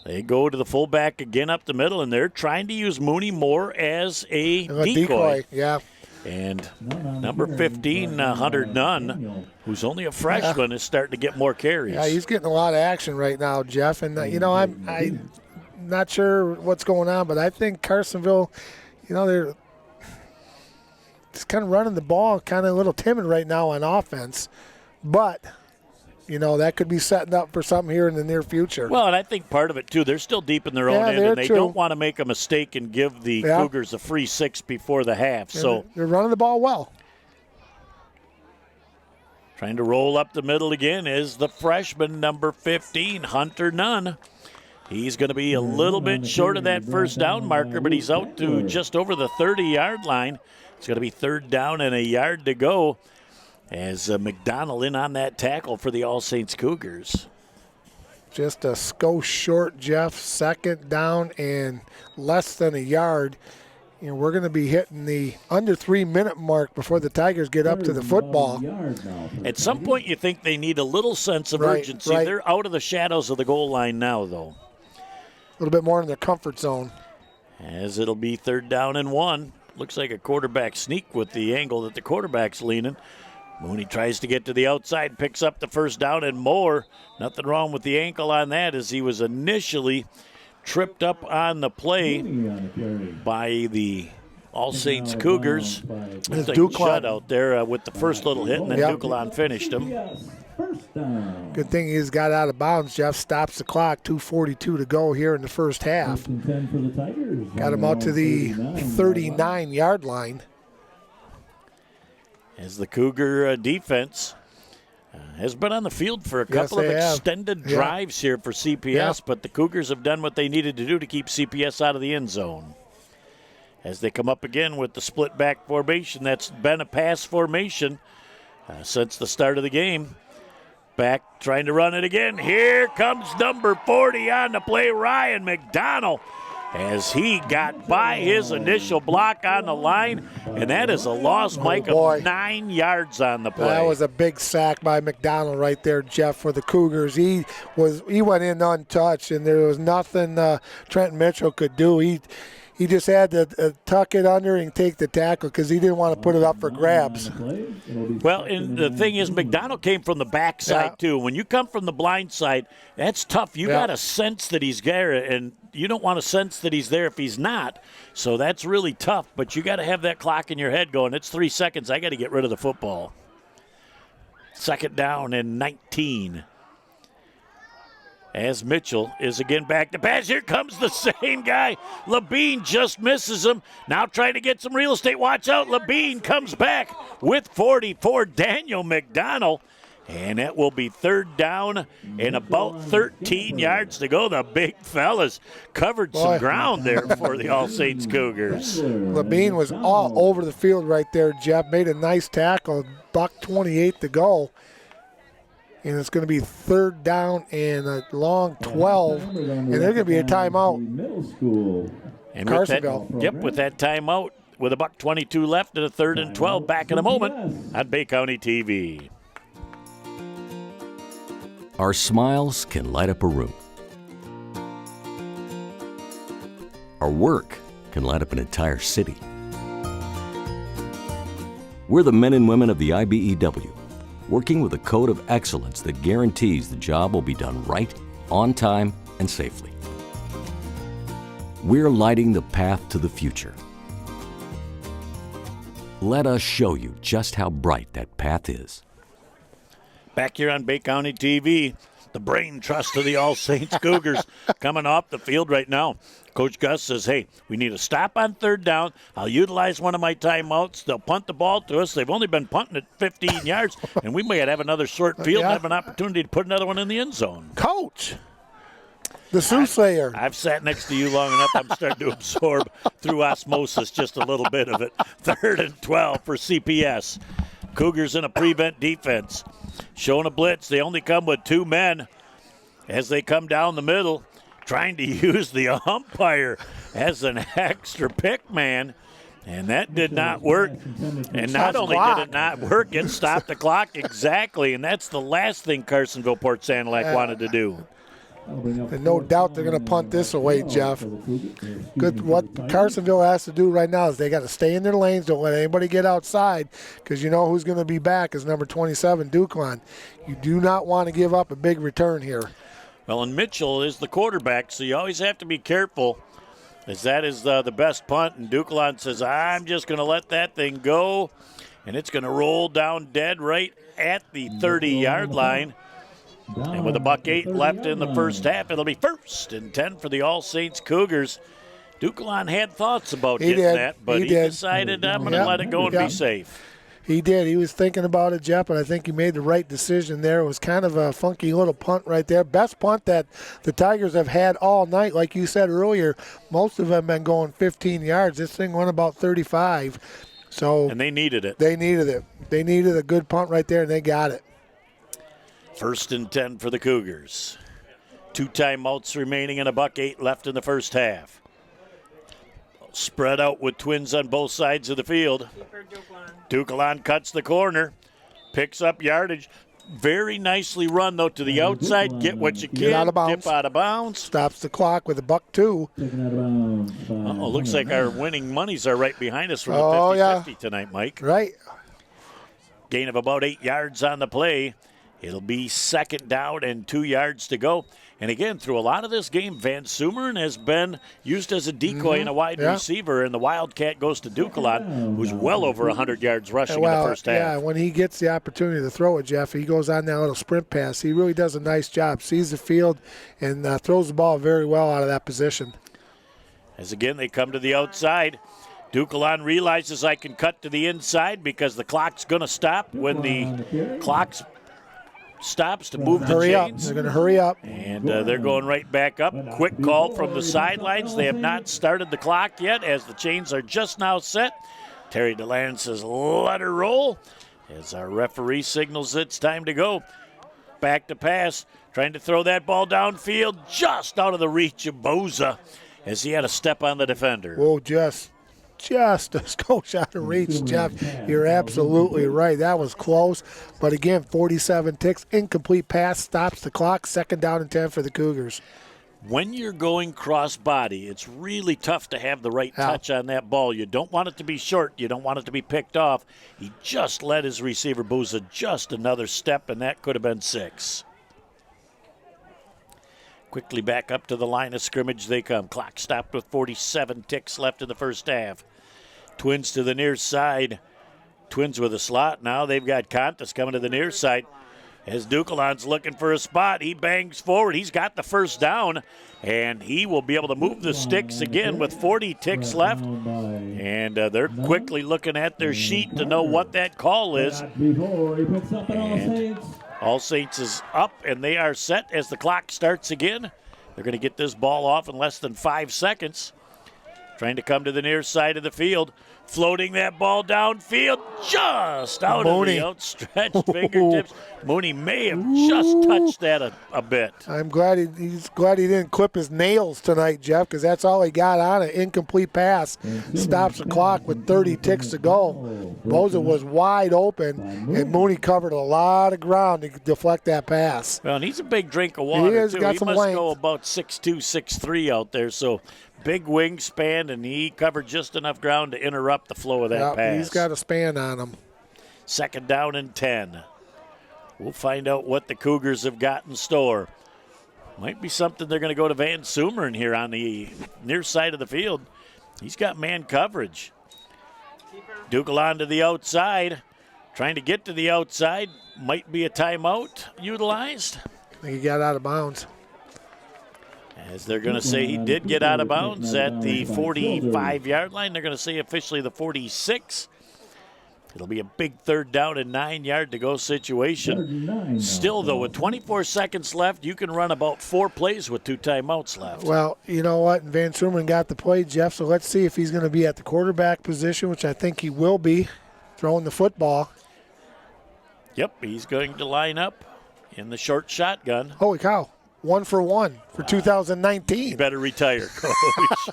They go to the fullback again up the middle, and they're trying to use Mooney more as a decoy. Yeah. And number 15, Hunter Nunn, who's only a freshman, is starting to get more carries. Yeah, he's getting a lot of action right now, Jeff. And, I'm not sure what's going on, but I think Carsonville, they're just kind of running the ball, kind of a little timid right now on offense. But that could be setting up for something here in the near future. Well, and I think part of it, too, they're still deep in their own end, and they don't want to make a mistake and give the Cougars a free 6 before the half. So they're running the ball well. Trying to roll up the middle again is the freshman, number 15, Hunter Nunn. He's going to be a little bit short of that 1st down marker, but he's out to just over the 30-yard line. It's going to be 3rd down and a yard to go. As McDonald in on that tackle for the All Saints Cougars. Just a go short, Jeff. 2nd down and less than a yard. we're going to be hitting the under 3-minute mark before the Tigers get up to the football. At some point, you think they need a little sense of urgency. Right. They're out of the shadows of the goal line now, though. A little bit more in their comfort zone. As it'll be 3rd down and 1. Looks like a quarterback sneak with the angle that the quarterback's leaning. Mooney tries to get to the outside, picks up the 1st down and more. Nothing wrong with the ankle on that, as he was initially tripped up on the play by the All Saints Cougars. It's a shutout there with the first little hit, and then Duquelan finished him. Good thing he's got out of bounds. Jeff stops the clock, 2:42 to go here in the first half. Got him out to the 39-yard line. As the Cougar defense has been on the field for a couple of extended drives here for CPS, but the Cougars have done what they needed to do to keep CPS out of the end zone. As they come up again with the split back formation, that's been a pass formation since the start of the game. Back trying to run it again. Here comes number 40 on the play, Ryan McDonald, as he got by his initial block on the line, and that is a loss, Mike, of 9 yards on the play. That was a big sack by McDonald right there, Jeff, for the Cougars. He went in untouched, and there was nothing Trent Mitchell could do. He just had to tuck it under and take the tackle because he didn't want to put it up for grabs. Well, and the thing is, McDonald came from the backside, too. When you come from the blind side, that's tough. You got to sense that he's there, and you don't want to sense that he's there if he's not. So that's really tough, but you got to have that clock in your head going, it's 3 seconds. I got to get rid of the football. 2nd down and 19. As Mitchell is again back to pass. Here comes the same guy. Labine just misses him. Now trying to get some real estate. Watch out. Labine comes back with 44, Daniel McDonald. And that will be 3rd down and about 13 yards to go. The big fellas covered some ground there for the All Saints Cougars. Labine was all over the field right there, Jeff. Made a nice tackle. $1:28 to go. And it's going to be 3rd down and a long 12. And there's going to be a timeout. And Carsonville. With that timeout, with $1:22 left and a 3rd and 12. Back in a moment on Bay County TV. Our smiles can light up a room. Our work can light up an entire city. We're the men and women of the IBEW, working with a code of excellence that guarantees the job will be done right, on time, and safely. We're lighting the path to the future. Let us show you just how bright that path is. Back here on Bay County TV, the brain trust of the All Saints Cougars coming off the field right now. Coach Gus says, hey, we need a stop on 3rd down. I'll utilize one of my timeouts. They'll punt the ball to us. They've only been punting at 15 yards, and we might have another short field and have an opportunity to put another one in the end zone. Coach, the soothsayer. I've sat next to you long enough. I'm starting to absorb through osmosis just a little bit of it. 3rd and 12 for CPS. Cougars in a prevent defense. Showing a blitz. They only come with 2 men as they come down the middle, trying to use the umpire as an extra pick man, and that did not work. And not only did it not work, it stopped the clock exactly, and that's the last thing Carsonville-Port Sanilac wanted to do. And no doubt they're going to punt this away, Jeff. Good. What Carsonville has to do right now is they got to stay in their lanes. Don't let anybody get outside, because you know who's going to be back is number 27, Duquelan. You do not want to give up a big return here. Well, and Mitchell is the quarterback, so you always have to be careful, as that is the best punt. And Duquelan says, I'm just going to let that thing go, and it's going to roll down dead right at the 30-yard line. And with $1:08 left in the first half, it'll be 1st and 10 for the All Saints Cougars. Duquelan had thoughts about getting that, but he decided, I'm going to let it go and be safe. He did. He was thinking about it, Jeff, and I think he made the right decision there. It was kind of a funky little punt right there. Best punt that the Tigers have had all night. Like you said earlier, most of them have been going 15 yards. This thing went about 35. And they needed it. They needed it. They needed a good punt right there, and they got it. 1st and 10 for the Cougars. 2 timeouts remaining and $1:08 left in the first half. Spread out with Twins on both sides of the field. Duquelan cuts the corner, picks up yardage. Very nicely run, though, to the outside. Get what you can. Get out of bounds. Dip out of bounds. Stops the clock with a $1.02. Uh-oh, looks like our winning monies are right behind us from the 50-50 tonight, Mike. Right. Gain of about 8 yards on the play. It'll be 2nd down and 2 yards to go. And again, through a lot of this game, Van Sumeren has been used as a decoy and a wide receiver, and the Wildcat goes to Duquelan, who's well over 100 yards rushing in the first half. Yeah, when he gets the opportunity to throw it, Jeff, he goes on that little sprint pass. He really does a nice job, sees the field, and throws the ball very well out of that position. As again, they come to the outside. Duquelan realizes I can cut to the inside because the clock's going to stop when the clock stops to move the chains. They're going to hurry up. And they're going right back up. Quick call from the sidelines. They have not started the clock yet as the chains are just now set. Terry DeLand says, let her roll. As our referee signals it's time to go. Back to pass. Trying to throw that ball downfield just out of the reach of Boza as he had a step on the defender. Whoa, just a skosh out of reach, Jeff. You're absolutely right. That was close. But again, 47 ticks, incomplete pass, stops the clock, 2nd down and 10 for the Cougars. When you're going cross-body, it's really tough to have the right touch on that ball. You don't want it to be short. You don't want it to be picked off. He just led his receiver, Booza, just another step, and that could have been 6. Quickly back up to the line of scrimmage they come. Clock stopped with 47 ticks left in the first half. Twins to the near side. Twins with a slot now. They've got Contis coming to the near side. As Duquelan's looking for a spot, he bangs forward. He's got the first down, and he will be able to move the sticks again with 40 ticks left. And they're quickly looking at their sheet to know what that call is. And All Saints is up, and they are set as the clock starts again. They're going to get this ball off in less than 5 seconds. Trying to come to the near side of the field. Floating that ball downfield just out of the outstretched fingertips. Mooney may have just touched that a bit. I'm glad he's glad he didn't clip his nails tonight, Jeff, because that's all he got on it. Incomplete pass. Stops the clock with 30 ticks to go. Boza was wide open, and Mooney covered a lot of ground to deflect that pass. Well, and he's a big drink of water, he is, too. got He some must length. go about 6'2", 6'3" out there, so big wingspan, and he covered just enough ground to interrupt the flow of that pass. He's got a span on him. 2nd down and 10. We'll find out what the Cougars have got in store. Might be something they're going to go to Van Sumeren here on the near side of the field. He's got man coverage. Duquelan to the outside. Trying to get to the outside. Might be a timeout utilized. I think he got out of bounds. As they're going to say he did get out of bounds at the 45-yard line. They're going to say officially the 46. It'll be a big 3rd down and 9-yard to go situation. Still, though, with 24 seconds left, you can run about 4 plays with 2 timeouts left. Well, you know what? Van Sumeren got the play, Jeff, so let's see if he's going to be at the quarterback position, which I think he will be, throwing the football. Yep, he's going to line up in the short shotgun. Holy cow. 1 for 1 for 2019. You better retire, Coach.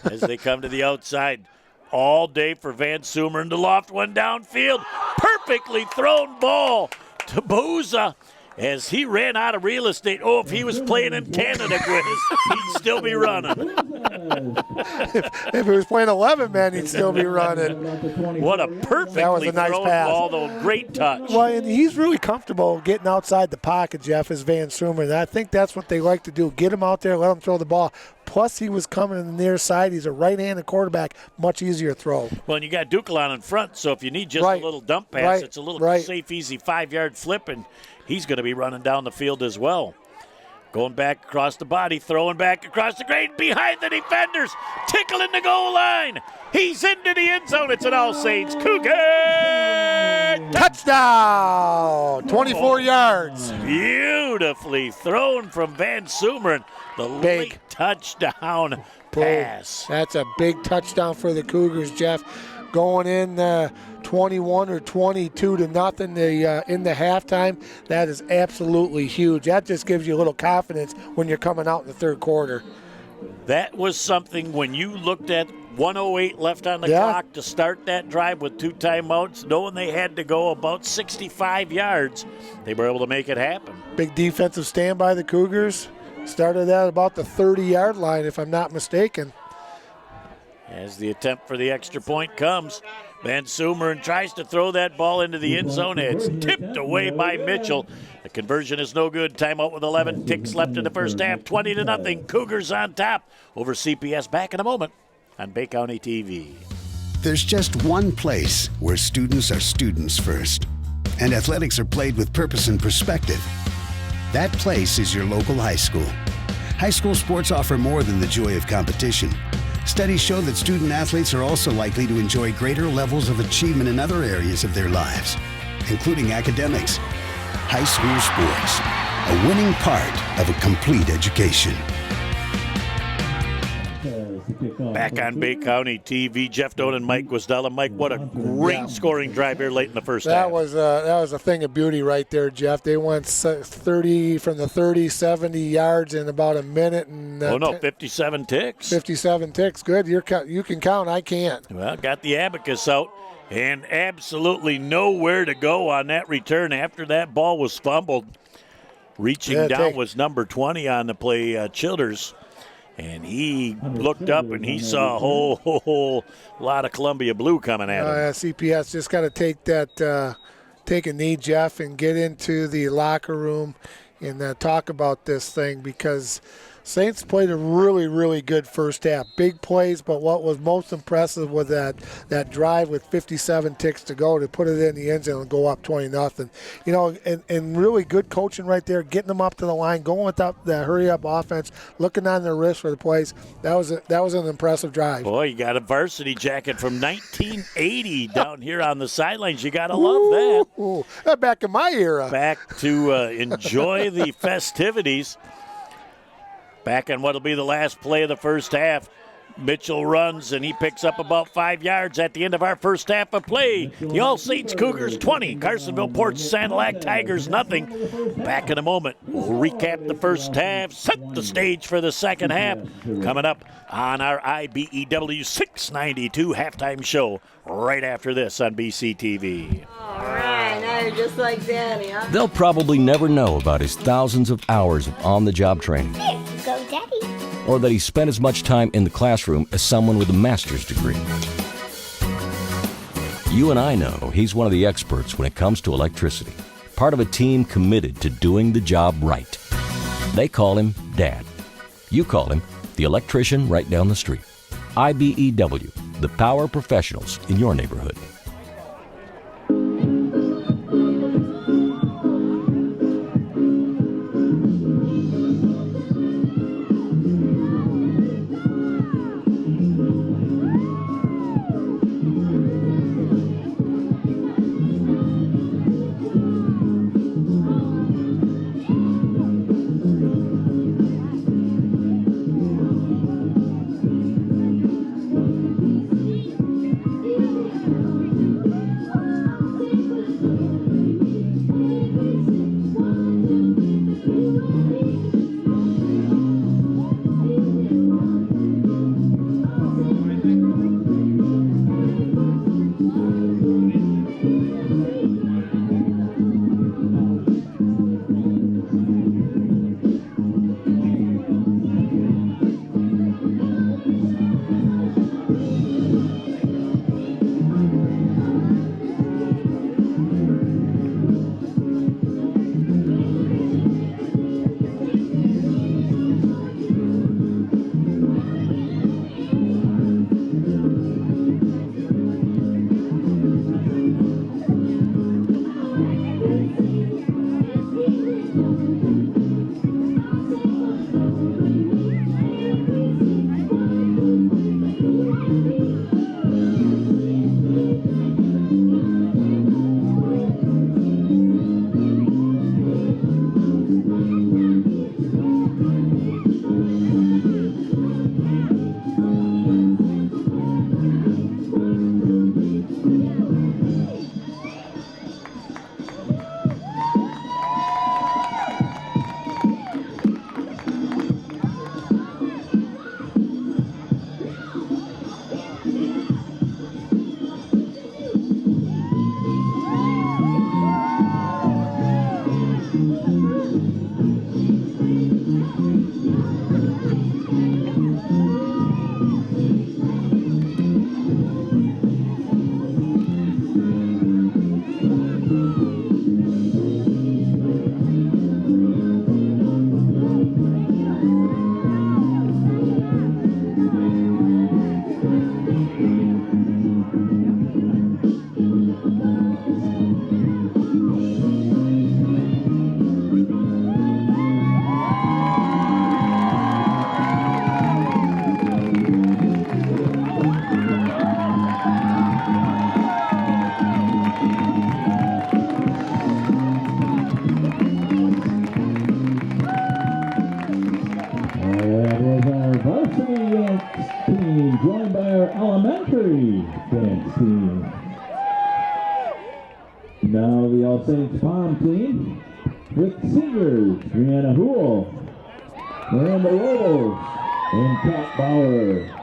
As they come to the outside. All day for Van Sumeren to loft one downfield. Perfectly thrown ball to Boza as he ran out of real estate. Oh, if he was playing in Canada, Grizz, he'd still be running. If he was playing 11 men, he'd still be running. What a perfectly nice thrown pass. ball, though. Great touch. Well, and he's really comfortable getting outside the pocket, Jeff, as Van Sumeren. I think that's what they like to do. Get him out there, let him throw the ball. Plus, he was coming to the near side. He's a right-handed quarterback. Much easier throw. Well, and you got Duquelan in front, so if you need just a little dump pass, it's a little safe, easy 5-yard flip, and he's going to be running down the field as well. Going back across the body, throwing back across the grade, behind the defenders, tickling the goal line. He's into the end zone. It's an All Saints Cougar touchdown! 24 yards. Beautifully thrown from Van Sumeren. The late touchdown pass. That's a big touchdown for the Cougars, Jeff. Going in 21 or 22 to nothing in the halftime. That is absolutely huge. That just gives you a little confidence when you're coming out in the 3rd quarter. That was something when you looked at 1:08 left on the clock to start that drive with 2 timeouts, knowing they had to go about 65 yards, they were able to make it happen. Big defensive stand by the Cougars. Started at about the 30-yard line, if I'm not mistaken. As the attempt for the extra point comes, Van Sumeren tries to throw that ball into the end zone. It's tipped away by Mitchell. The conversion is no good. Timeout with 11 ticks left in the first half. 20-0. Cougars on top over CPS. Back in a moment on Bay County TV. There's just one place where students are students first, and athletics are played with purpose and perspective. That place is your local high school. High school sports offer more than the joy of competition. Studies show that student athletes are also likely to enjoy greater levels of achievement in other areas of their lives, including academics. High school sports, a winning part of a complete education. Back on Bay County TV, Jeff Doan and Mike Guasdella. Mike, what a great scoring drive here late in the first half. That was a thing of beauty right there, Jeff. They went 30 from the 30, 70 yards in about a minute. And 57 ticks. 57 ticks. Good. You can count. I can't. Well, got the abacus out, and absolutely nowhere to go on that return after that ball was fumbled. Reaching down was number 20 on the play, Childers. And he looked up and he saw a whole lot of Columbia blue coming at him. CPS just got to take a knee, Jeff, and get into the locker room and talk about this thing, because Saints played a really, really good first half. Big plays, but what was most impressive was that drive with 57 ticks to go to put it in the end zone and go up 20-0. You know, and really good coaching right there, getting them up to the line, going with that hurry-up offense, looking on their wrist for the plays. That was an impressive drive. Boy, you got a varsity jacket from 1980 down here on the sidelines. You got to love that. That back in my era. Back to enjoy the festivities. Back on what will be the last play of the first half. Mitchell runs, and he picks up about 5 yards at the end of our first half of play. The All Saints Cougars 20, Carsonville-Port Sanilac Tigers nothing. Back in a moment. We'll recap the first half, set the stage for the second half. Coming up on our IBEW 692 halftime show right after this on BCTV. All right, now you're just like Danny, huh? They'll probably never know about his thousands of hours of on-the-job training. Go, Daddy. Or that he spent as much time in the classroom as someone with a master's degree. You and I know he's one of the experts when it comes to electricity, part of a team committed to doing the job right. They call him Dad. You call him the electrician right down the street. IBEW, the power professionals in your neighborhood. Thanks, team. Now the All Saints Palm team with singers Brianna Hool, Miranda Robles, and Kat Bauer.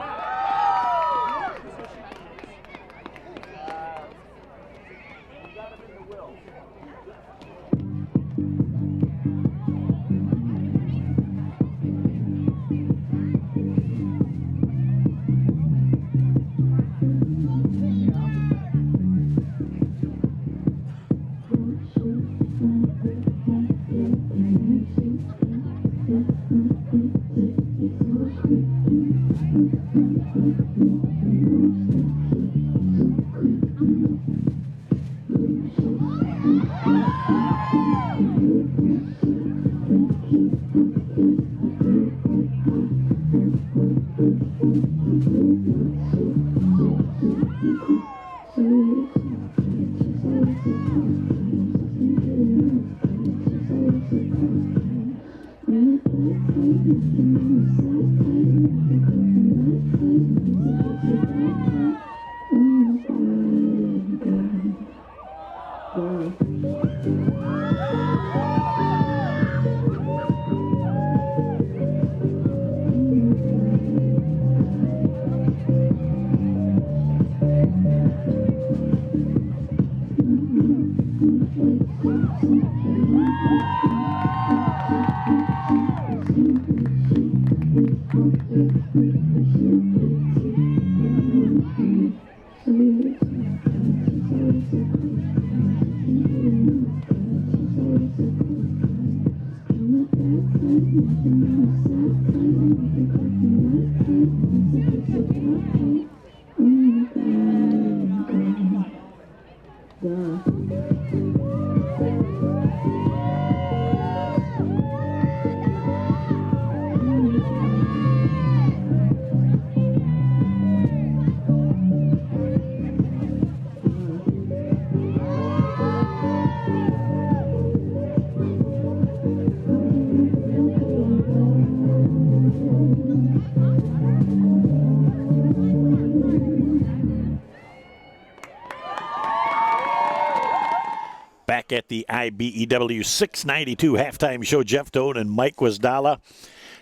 Back at the IBEW 692 halftime show, Jeff Doan and Mike Wasdala.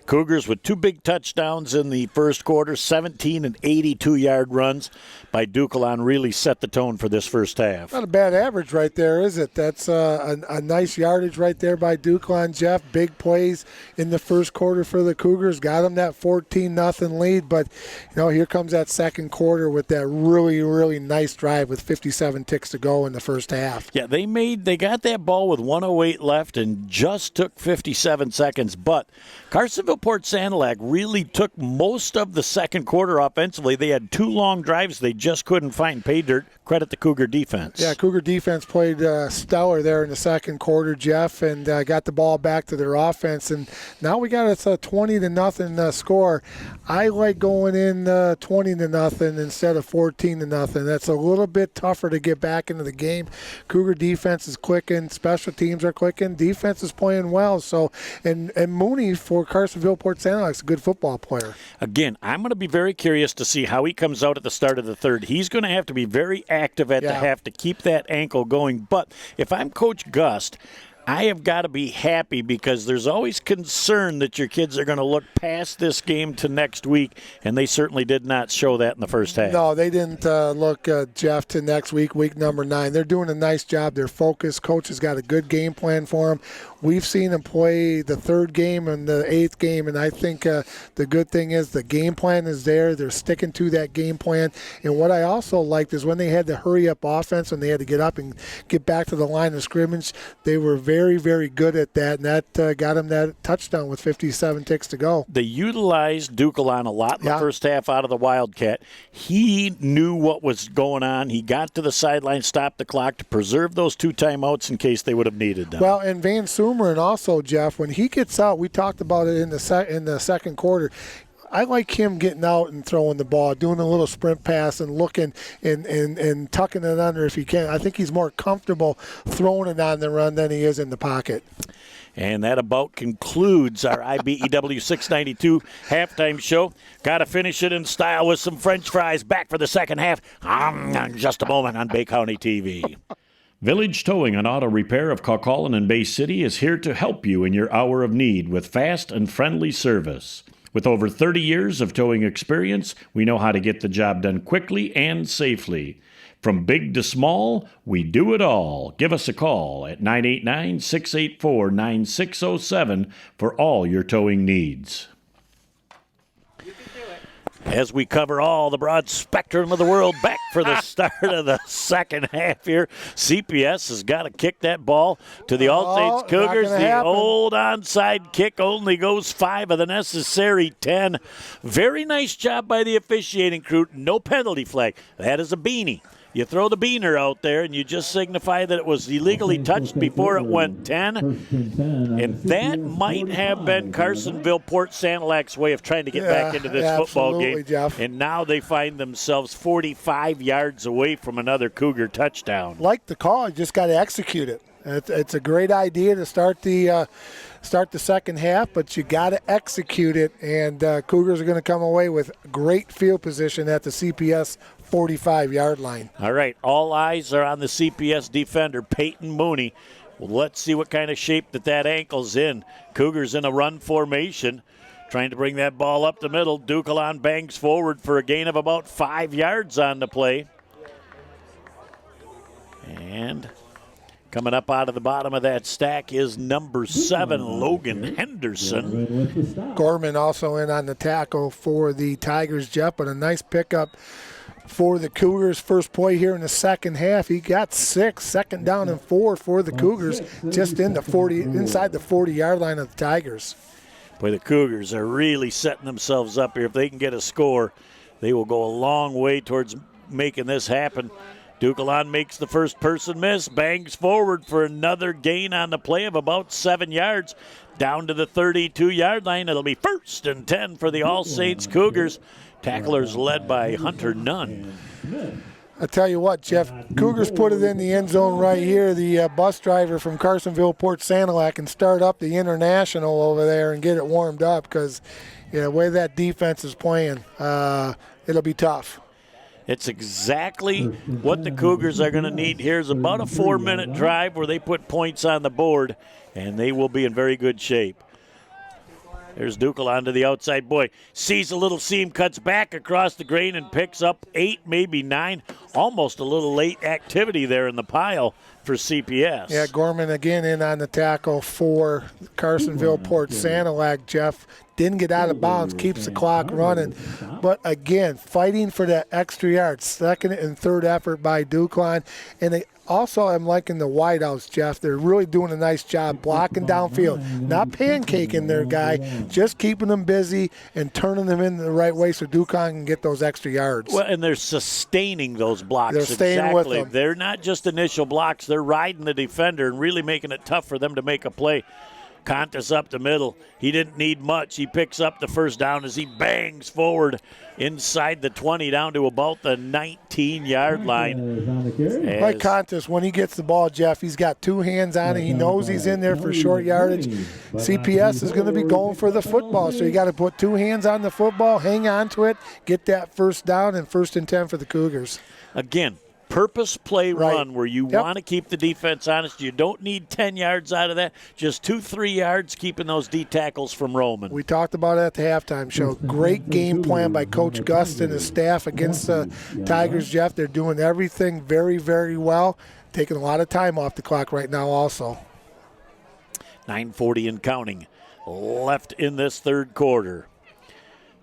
Cougars with 2 big touchdowns in the first quarter, 17 and 82-yard runs by Duquelan really set the tone for this first half. Not a bad average right there, is it? That's a nice yardage right there by Duquelan, Jeff. Big plays in the first quarter for the Cougars. Got them that 14-0 lead, but here comes that second quarter with that really, really nice drive with 57 ticks to go in the first half. Yeah, they got that ball with 1:08 left and just took 57 seconds, but Carsonville-Port Sanilac really took most of the second quarter offensively. They had 2 long drives they just couldn't find pay dirt. Credit the Cougar defense. Yeah, Cougar defense played stellar there in the second quarter, Jeff, and got the ball back to their offense. And now we got a 20-0 score. I like going in 20-0 instead of 14-0. That's a little bit tougher to get back into the game. Cougar defense is clicking. Special teams are clicking. Defense is playing well. So, and Mooney for Carsonville-Port Sanilac is a good football player. Again, I'm going to be very curious to see how he comes out at the start of the third. He's going to have to be very active at the half to keep that ankle going. But if I'm Coach Gust, I have got to be happy because there's always concern that your kids are going to look past this game to next week, and they certainly did not show that in the first half. No, they didn't look, Jeff, to next week, week number 9. They're doing a nice job. They're focused. Coach has got a good game plan for them. We've seen them play the 3rd game and the 8th game, and I think the good thing is the game plan is there. They're sticking to that game plan. And what I also liked is when they had the hurry-up offense, when they had to get up and get back to the line of scrimmage, they were very, very good at that, and that got them that touchdown with 57 ticks to go. They utilized Duquelan a lot in the first half out of the Wildcat. He knew what was going on. He got to the sideline, stopped the clock to preserve those 2 timeouts in case they would have needed them. Well, and Van Sumeren also, Jeff, when he gets out, we talked about it in the second quarter, I like him getting out and throwing the ball, doing a little sprint pass and looking and tucking it under if he can. I think he's more comfortable throwing it on the run than he is in the pocket. And that about concludes our IBEW 692 halftime show. Got to finish it in style with some French fries. Back for the second half in just a moment on Bay County TV. Village Towing and Auto Repair of Kaukaulin and Bay City is here to help you in your hour of need with fast and friendly service. With over 30 years of towing experience, we know how to get the job done quickly and safely. From big to small, we do it all. Give us a call at 989-684-9607 for all your towing needs. As we cover all the broad spectrum of the world, back for the start of the second half here. CPS has got to kick that ball to the All Saints Cougars. The old onside kick only goes 5 of the necessary 10. Very nice job by the officiating crew. No penalty flag. That is a beanie. You throw the beaner out there, and you just signify that it was illegally touched before it went 10. And that might have been Carsonville-Port Sanilac's way of trying to get back into this football game. Jeff. And now they find themselves 45 yards away from another Cougar touchdown. Like the call, you just got to execute it. It's a great idea to start the second half, but you got to execute it. And Cougars are going to come away with great field position at the CPS 45-yard line. All right, all eyes are on the CPS defender, Peyton Mooney. Well, let's see what kind of shape that ankle's in. Cougars in a run formation, trying to bring that ball up the middle. Dukalon bangs forward for a gain of about 5 yards on the play. And coming up out of the bottom of that stack is number 7, Logan Henderson. Gorman also in on the tackle for the Tigers, Jeff, but a nice pickup for the Cougars. First play here in the second half. He got 6, second down and 4 for the Cougars, just in the 40, inside the 40-yard line of the Tigers. Boy, the Cougars are really setting themselves up here. If they can get a score, they will go a long way towards making this happen. Dukalon makes the first person miss, bangs forward for another gain on the play of about 7 yards, down to the 32-yard line. It'll be 1st and 10 for the All Saints Cougars. Tacklers led by Hunter Nunn. I tell you what, Jeff, Cougars put it in the end zone right here. The bus driver from Carsonville-Port Sanilac can start up the International over there and get it warmed up because the way that defense is playing, it'll be tough. It's exactly what the Cougars are going to need. Here's about a 4-minute drive where they put points on the board, and they will be in very good shape. There's Dukalon to the outside. Boy, sees a little seam, cuts back across the grain and picks up 8, maybe 9. Almost a little late activity there in the pile for CPS. Yeah, Gorman again in on the tackle for Carsonville-Port Sanilac. Jeff didn't get out of bounds, keeps the clock running. But again, fighting for that extra yard. Second and third effort by Dukalon. And also, I'm liking the wideouts, Jeff. They're really doing a nice job blocking downfield. Not pancaking their guy, just keeping them busy and turning them in the right way so Dukalon can get those extra yards. Well, and they're sustaining those blocks. They're staying with them. They're not just initial blocks. They're riding the defender and really making it tough for them to make a play. Contis up the middle. He didn't need much. He picks up the first down as he bangs forward inside the 20 down to about the 19-yard line. Like Contis, when he gets the ball, Jeff, he's got 2 hands on it. He knows he's in there for short yardage. CPS is going to be going for the football, so you got to put 2 hands on the football, hang on to it, get that first down, and 1st and 10 for the Cougars. Again, purpose play run where you want to keep the defense honest. You don't need 10 yards out of that. Just 2-3 yards keeping those D tackles from roaming. We talked about it at the halftime show. Great game plan by Coach Gust and his staff against the Tigers, Jeff. They're doing everything very, very well. Taking a lot of time off the clock right now also. 9:40 and counting left in this third quarter.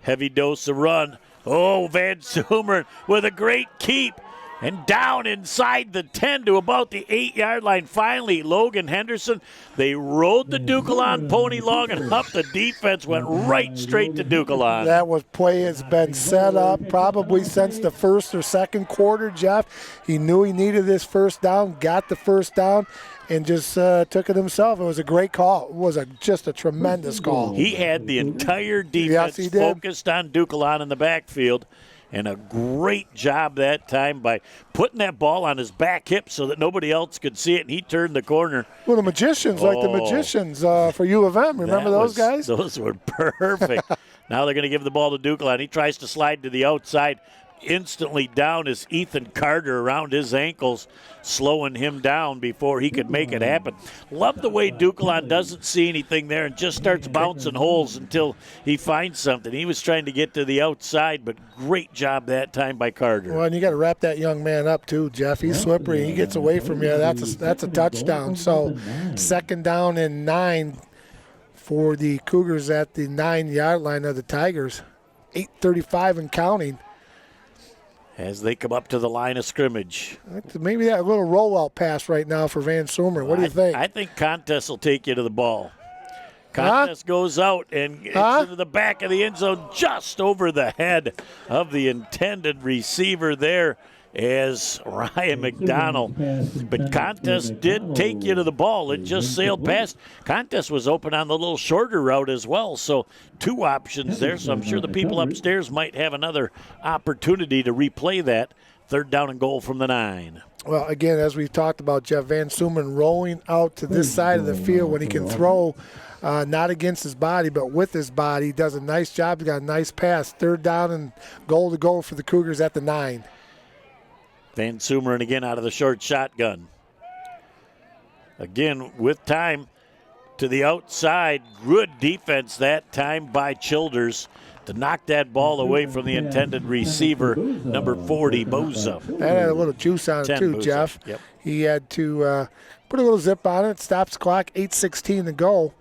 Heavy dose of run. Oh, Van Zoomer with a great keep. And down inside the 10 to about the 8-yard line. Finally, Logan Henderson. They rode the Dukalon pony long and up. The defense went right straight to Dukalon. That play has been set up probably since the first or second quarter, Jeff. He knew he needed this first down, got the first down, and just took it himself. It was a great call. It was just a tremendous call. He had the entire defense focused on Dukalon in the backfield. And a great job that time by putting that ball on his back hip so that nobody else could see it, and he turned the corner. Well, the magicians, like the magicians for U of M. Remember those guys? Those were perfect. Now they're going to give the ball to Dukeland. He tries to slide to the outside. Instantly down is Ethan Carter around his ankles, slowing him down before he could make it happen. Love the way Dukeland doesn't see anything there and just starts bouncing holes until he finds something. He was trying to get to the outside, but great job that time by Carter. Well, and you got to wrap that young man up too, Jeff. He's slippery. He gets away from you. That's a touchdown. So 2nd down and 9 for the Cougars at the 9-yard line of the Tigers. 8:35 and counting. As they come up to the line of scrimmage. Maybe that little rollout pass right now for Van Sumer. What do you think? I think Contest will take you to the ball. Contest goes out and gets into the back of the end zone just over the head of the intended receiver there as Ryan McDonald. But Contest did take you to the ball. It just sailed past. Contest was open on the little shorter route as well, so 2 options there. So I'm sure the people upstairs might have another opportunity to replay that. 3rd down and goal from the 9. Well, again, as we talked about, Jeff, Van Suman rolling out to this side of the field when he can throw, not against his body, but with his body. He does a nice job. He got a nice pass. 3rd down and goal to go for the Cougars at the 9. Van Sumeren again out of the short shotgun. Again, with time to the outside. Good defense that time by Childers to knock that ball away from the intended receiver, number 40, Boza. That had a little juice on it too, Boza. Jeff. Yep. He had to put a little zip on it, stops the clock, 8:16 to go,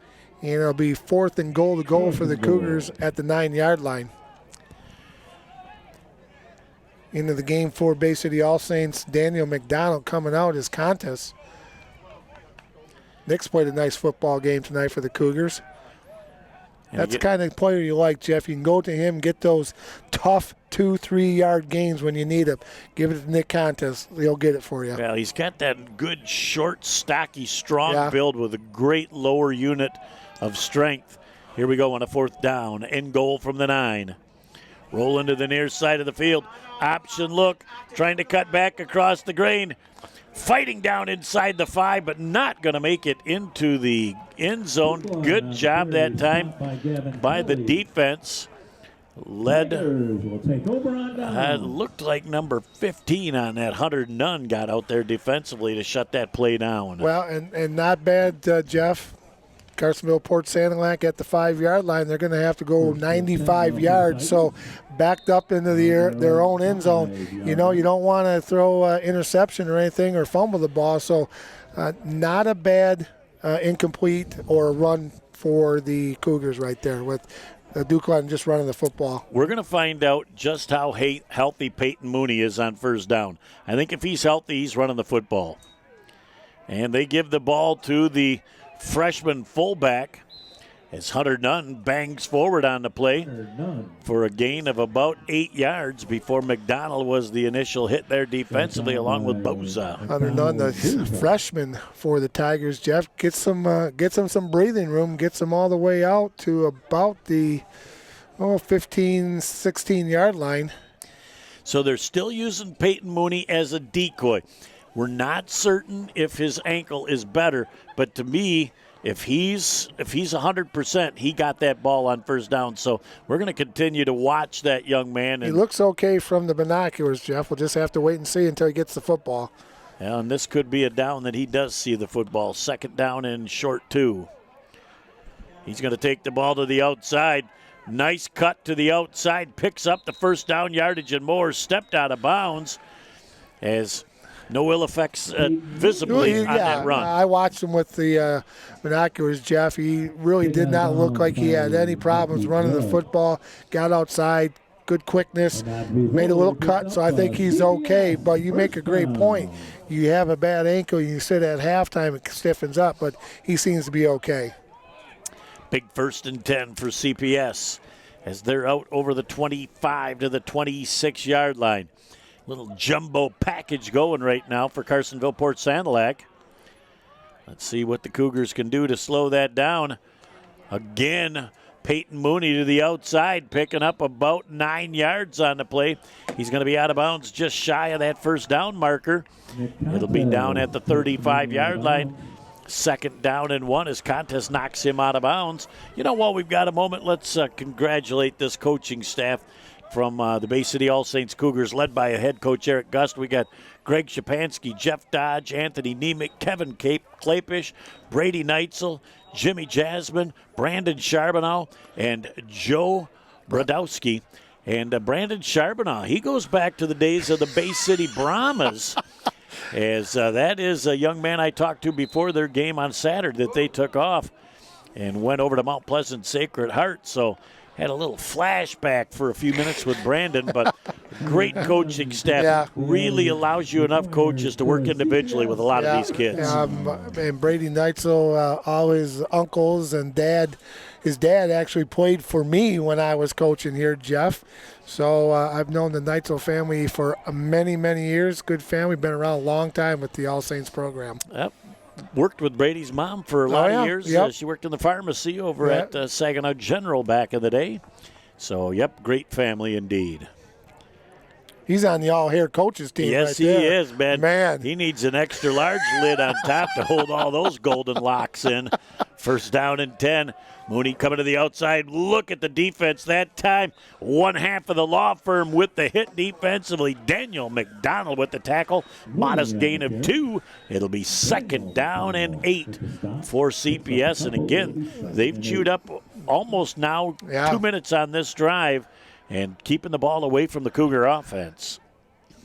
and it'll be 4th and goal to go for the Cougars at the 9-yard line. Into the game for Bay City All Saints, Daniel McDonald coming out as Contest. Nick's played a nice football game tonight for the Cougars. That's the kind of player you like, Jeff. You can go to him, get those tough 2-3-yard gains when you need them. Give it to Nick Contest. He'll get it for you. Well, he's got that good, short, stocky, strong build with a great lower unit of strength. Here we go on a 4th down. End goal from the 9. Roll into the near side of the field. Option look, trying to cut back across the grain. Fighting down inside the 5, but not going to make it into the end zone. Good job that time by the defense. Led, looked like number 15 on that. Hunter Nunn got out there defensively to shut that play down. Well, and not bad, Jeff. Carsonville-Port Sanilac at the 5-yard line. They're going to have to go 95 yards. So backed up into their own end zone. You know, you don't want to throw interception or anything or fumble the ball. So not a bad incomplete or run for the Cougars right there with Dukeland just running the football. We're going to find out just how healthy Peyton Mooney is on 1st down. I think if he's healthy, he's running the football. And they give the ball to the freshman fullback as Hunter Nunn bangs forward on the play for a gain of about 8 yards before McDonald was the initial hit there defensively along with Boza. Hunter Nunn, the freshman for the Tigers, Jeff, gets them some breathing room, gets them all the way out to about the 15, 16-yard line. So they're still using Peyton Mooney as a decoy. We're not certain if his ankle is better, but to me, if he's 100%, he got that ball on 1st down. So we're going to continue to watch that young man. He looks okay from the binoculars, Jeff. We'll just have to wait and see until he gets the football. Yeah, and this could be a down that he does see the football. 2nd down and short 2. He's going to take the ball to the outside. Nice cut to the outside. Picks up the 1st down yardage and more. Stepped out of bounds as no ill effects visibly on that run. I watched him with the binoculars, Jeff. He really did not look like he had any problems running the football. Got outside, good quickness, made a little cut, so I think he's okay. But you make a great point. You have a bad ankle, you sit at halftime, it stiffens up, but he seems to be okay. Big 1st and 10 for CPS as they're out over the 25 to the 26-yard line. Little jumbo package going right now for Carsonville-Port Sanilac. Let's see what the Cougars can do to slow that down. Again, Peyton Mooney to the outside, picking up about 9 yards on the play. He's going to be out of bounds just shy of that first down marker. It'll be down at the 35-yard line. 2nd down and 1 as Contes knocks him out of bounds. While we've got a moment, let's congratulate this coaching staff from the Bay City All Saints Cougars, led by a head coach, Eric Gust. We got Greg Shapansky, Jeff Dodge, Anthony Nemick, Kevin Klapish, Brady Neitzel, Jimmy Jasmine, Brandon Charbonneau, and Joe Brodowski. And Brandon Charbonneau, he goes back to the days of the Bay City Brahmas, as that is a young man I talked to before their game on Saturday that they took off and went over to Mount Pleasant Sacred Heart. So had a little flashback for a few minutes with Brandon, but great coaching staff. Really allows you enough coaches to work individually with a lot of these kids. And Brady Neitzel, all his uncles and his dad actually played for me when I was coaching here, Jeff. So I've known the Neitzel family for many, many years. Good family, been around a long time with the All Saints program. Yep. Worked with Brady's mom for a lot of years. She worked in the pharmacy over at Saginaw General back in the day. So, great family indeed. He's on the all-hair coaches team. Yes, right there. He is, man. He needs an extra large lid on top to hold all those golden locks in. 1st down and 10. Mooney coming to the outside. Look at the defense that time. One half of the law firm with the hit defensively. Daniel McDonald with the tackle. Modest gain of 2. It'll be 2nd down and 8 for CPS. And again, they've chewed up almost now 2 minutes on this drive and keeping the ball away from the Cougar offense.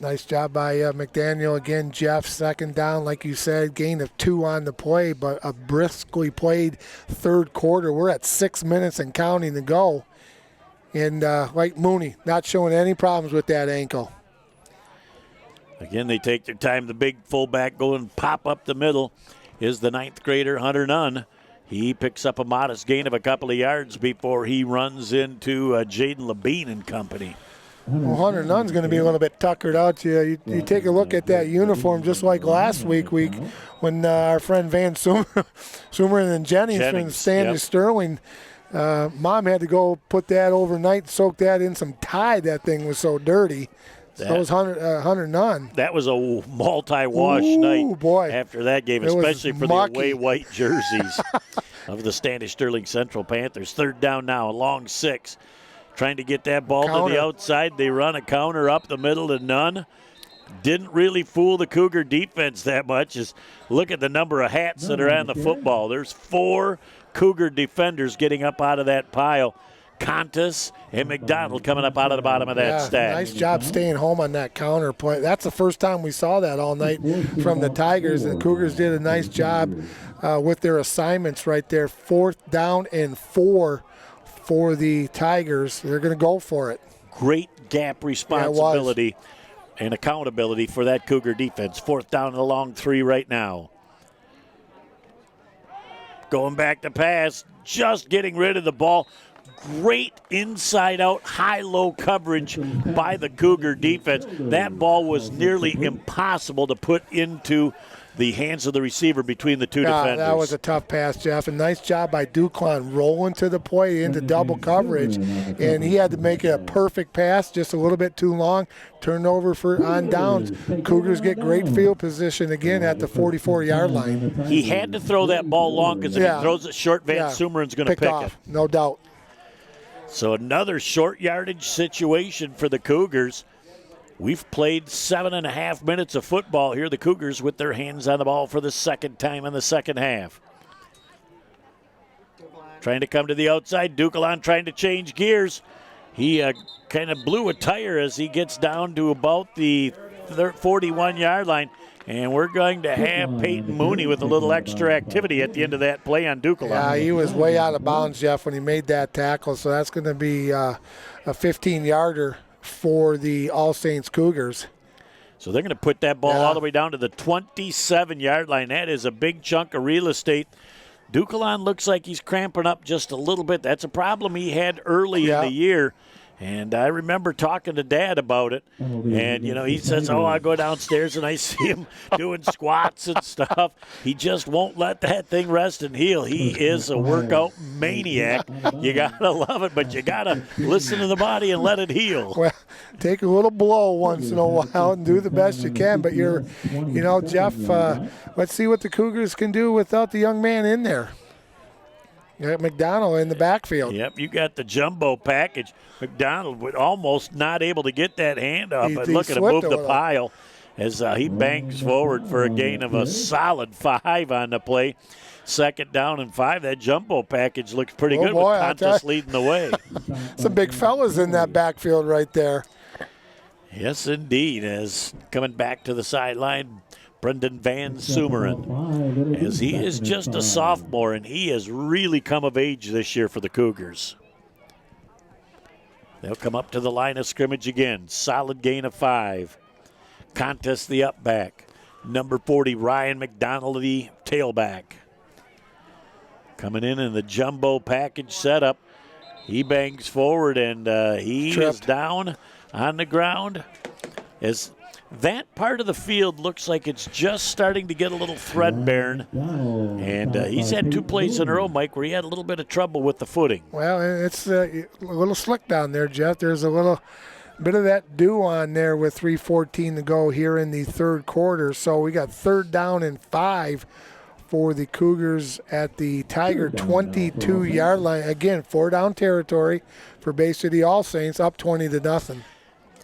Nice job by McDaniel. Again, Jeff, 2nd down, like you said, gain of 2 on the play, but a briskly played 3rd quarter. We're at 6 minutes and counting to go. And like Mooney, not showing any problems with that ankle. Again, they take their time. The big fullback going pop up the middle is the 9th grader, Hunter Nunn. He picks up a modest gain of a couple of yards before he runs into Jaden Levine and company. Well, Hunter Nunn's going to be a little bit tuckered out. You take a look at that uniform, just like last week when our friend Van Sumer and Jennings from Sandy Sterling, Mom had to go put that overnight, soak that in some Tide. That thing was so dirty. That was Hunter Nunn. That was a multi-wash night after that game, especially for the away white jerseys of the Standish Sterling Central Panthers. 3rd down now, a long 6. Trying to get that ball to the outside. They run a counter up the middle to Nunn. Didn't really fool the Cougar defense that much. Just look at the number of hats that are on the football. There's 4 Cougar defenders getting up out of that pile. Contes and McDonald coming up out of the bottom of that stack. Nice job staying home on that counter play. That's the first time we saw that all night from the Tigers. The Cougars did a nice job with their assignments right there. 4th down and 4 for the Tigers. They're going to go for it. Great gap responsibility and accountability for that Cougar defense. 4th down and a long 3 right now. Going back to pass, just getting rid of the ball. Great inside-out, high-low coverage by the Cougar defense. That ball was nearly impossible to put into the hands of the receiver between the two defenders. That was a tough pass, Jeff. A nice job by Duclon rolling to the play into double coverage. And he had to make a perfect pass, just a little bit too long. Turned over for on downs. Cougars get great field position again at the 44-yard line. He had to throw that ball long because if he throws it short, Van Sumeren's going to pick off, it. No doubt. So another short yardage situation for the Cougars. We've played 7.5 minutes of football here. The Cougars with their hands on the ball for the 2nd time in the 2nd half. Trying to come to the outside. Ducalon trying to change gears. He kind of blew a tire as he gets down to about the 41-yard line. And we're going to have Peyton Mooney with a little extra activity at the end of that play on Ducalon. Yeah, he was way out of bounds, Jeff, when he made that tackle. So that's going to be a 15-yarder for the All Saints Cougars. So they're going to put that ball all the way down to the 27-yard line. That is a big chunk of real estate. Ducalon looks like he's cramping up just a little bit. That's a problem he had early in the year. And I remember talking to Dad about it. And, he says, I go downstairs and I see him doing squats and stuff. He just won't let that thing rest and heal. He is a workout maniac. You got to love it, but you got to listen to the body and let it heal. Well, take a little blow once in a while and do the best you can. But Jeff, let's see what the Cougars can do without the young man in there. You got McDonald in the backfield. Yep, you got the jumbo package. McDonald would almost not able to get that hand up and looking to move the pile as he banks forward for a gain of a solid 5 on the play. 2nd down and 5. That jumbo package looks pretty good with Contis leading the way. Some big fellas in that backfield right there. Yes, indeed. As coming back to the sideline, Brendan Van Sumeren, as he is just a sophomore, and he has really come of age this year for the Cougars. They'll come up to the line of scrimmage again. Solid gain of 5. Contis the up back. Number 40, Ryan McDonald, the tailback. Coming in the jumbo package setup. He bangs forward, and he is down on the ground. As that part of the field looks like it's just starting to get a little threadbare. And he's had 2 plays in a row, Mike, where he had a little bit of trouble with the footing. Well, it's a little slick down there, Jeff. There's a little bit of that dew on there with 3:14 to go here in the 3rd quarter. So we got 3rd down and 5 for the Cougars at the Tiger 22-yard line. Again, 4-down territory for Bay City All Saints, up 20-0.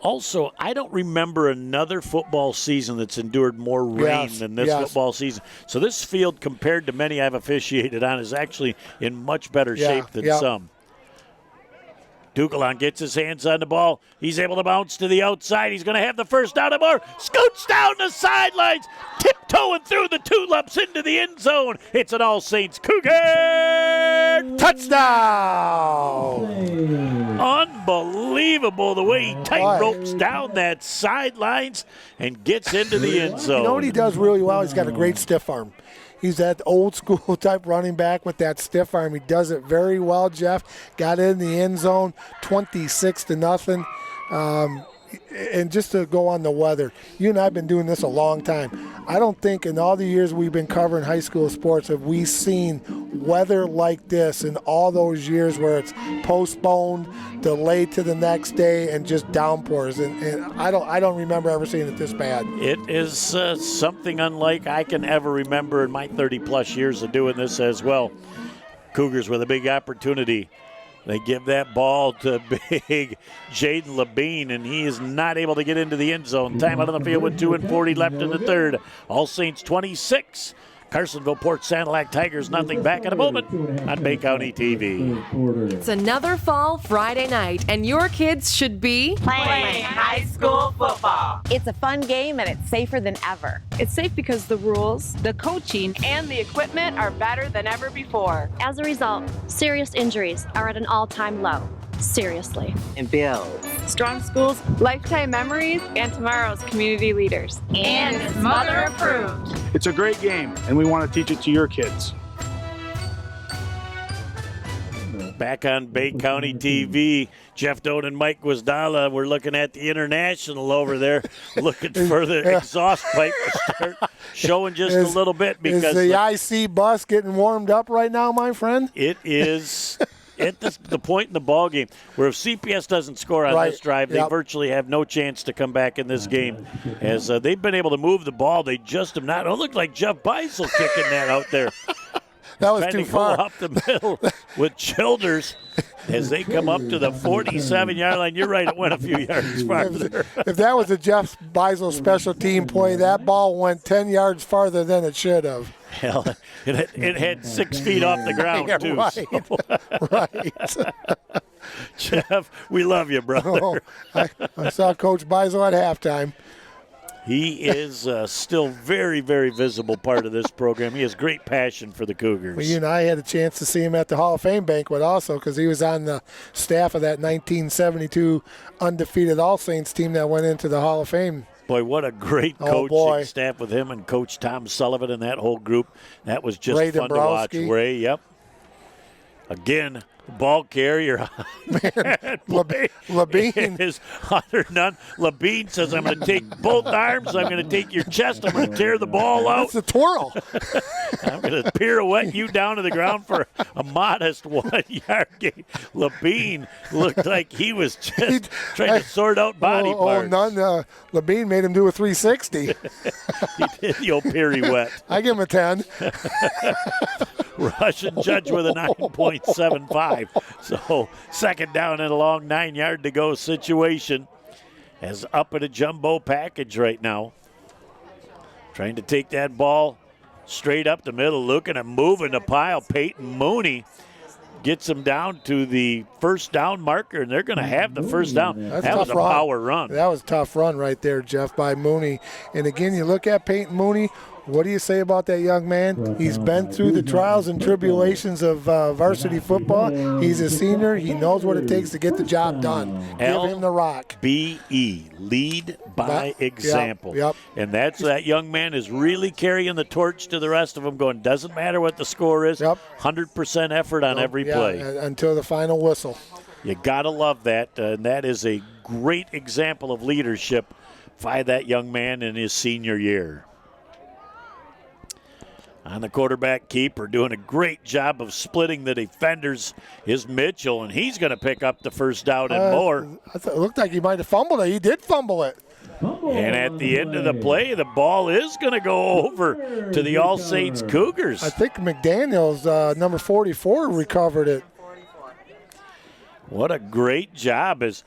Also, I don't remember another football season that's endured more rain than this football season. So this field, compared to many I've officiated on, is actually in much better shape than some. Dugalon gets his hands on the ball. He's able to bounce to the outside. He's going to have the first down and more. Scoots down the sidelines, tiptoeing through the tulips into the end zone. It's an All Saints Cougar touchdown! Unbelievable the way he tight ropes down that sidelines and gets into the end zone. You know what he does really well? He's got a great stiff arm. He's that old school type running back with that stiff arm. He does it very well, Jeff. Got in the end zone, 26-0. And just to go on the weather, you and I have been doing this a long time. I don't think in all the years we've been covering high school sports have we seen weather like this in all those years where it's postponed, delayed to the next day, and just downpours. And I don't remember ever seeing it this bad. It is something unlike I can ever remember in my 30-plus years of doing this as well. Cougars with a big opportunity. They give that ball to big Jaden Labine, and he is not able to get into the end zone. Time out on the field with 2:40 left in the 3rd. All Saints 26. Carsonville-Port Sanilac Tigers nothing. Back in a moment on Bay County TV. It's another fall Friday night, and your kids should be playing high school football. It's a fun game, and it's safer than ever. It's safe because the rules, the coaching, and the equipment are better than ever before. As a result, serious injuries are at an all-time low. Seriously. And builds strong schools, lifetime memories, and tomorrow's community leaders. And it's mother approved. It's a great game, and we want to teach it to your kids. Back on Bay County TV, Jeff Doan and Mike Guazdala. We're looking at the International over there, looking for the exhaust pipe to start showing just a little bit. Because is the IC bus getting warmed up right now, my friend? It is. At the point in the ball game where if CPS doesn't score on this drive, they virtually have no chance to come back in this game. As they've been able to move the ball, they just have not. It looked like Jeff Beisel kicking that out there. That was too far. Up the middle with Childers as they come up to the 47-yard line. You're right, it went a few yards farther. If that was a Jeff Beisel special team play, that ball went 10 yards farther than it should have. Hell, it had 6 feet off the ground, too. Right, right. Jeff, we love you, brother. I saw Coach Beisel at halftime. He is still very, very visible part of this program. He has great passion for the Cougars. Well, you and I had a chance to see him at the Hall of Fame banquet also because he was on the staff of that 1972 undefeated All Saints team that went into the Hall of Fame. Boy, what a great coaching staff with him and Coach Tom Sullivan and that whole group. That was just fun to watch. Ray, yep. Again, ball carrier. Levine is under none. Levine says, I'm going to take both arms. I'm going to take your chest. I'm going to tear the ball out. That's a twirl. I'm going to pirouette you down to the ground for a modest 1 yard gain. Levine looked like he was just trying to sort out body parts. Levine made him do a 360. He did the old pirouette. I give him a 10. Russian judge with a 9.75. So second down and a long 9 yard to go situation. As up in a jumbo package right now. Trying to take that ball straight up the middle, looking at moving the pile. Peyton Mooney gets him down to the first down marker, and they're going to have the first down. That was a power run. That was a tough run right there, Jeff, by Mooney. And again, you look at Peyton Mooney. What do you say about that young man? He's been through the trials and tribulations of varsity football. He's a senior. He knows what it takes to get the job done. Give him the rock. LBE, lead by example. Yep. And that young man is really carrying the torch to the rest of them, going, doesn't matter what the score is, 100% effort on every play. Until the final whistle. You got to love that, and that is a great example of leadership by that young man in his senior year. On the quarterback keeper, doing a great job of splitting the defenders is Mitchell, and he's going to pick up the first down and more. It looked like he might have fumbled it. He did fumble it. And at the end of the play, the ball is going to go over to the All Saints Cougars. I think McDaniels, number 44, recovered it. What a great job as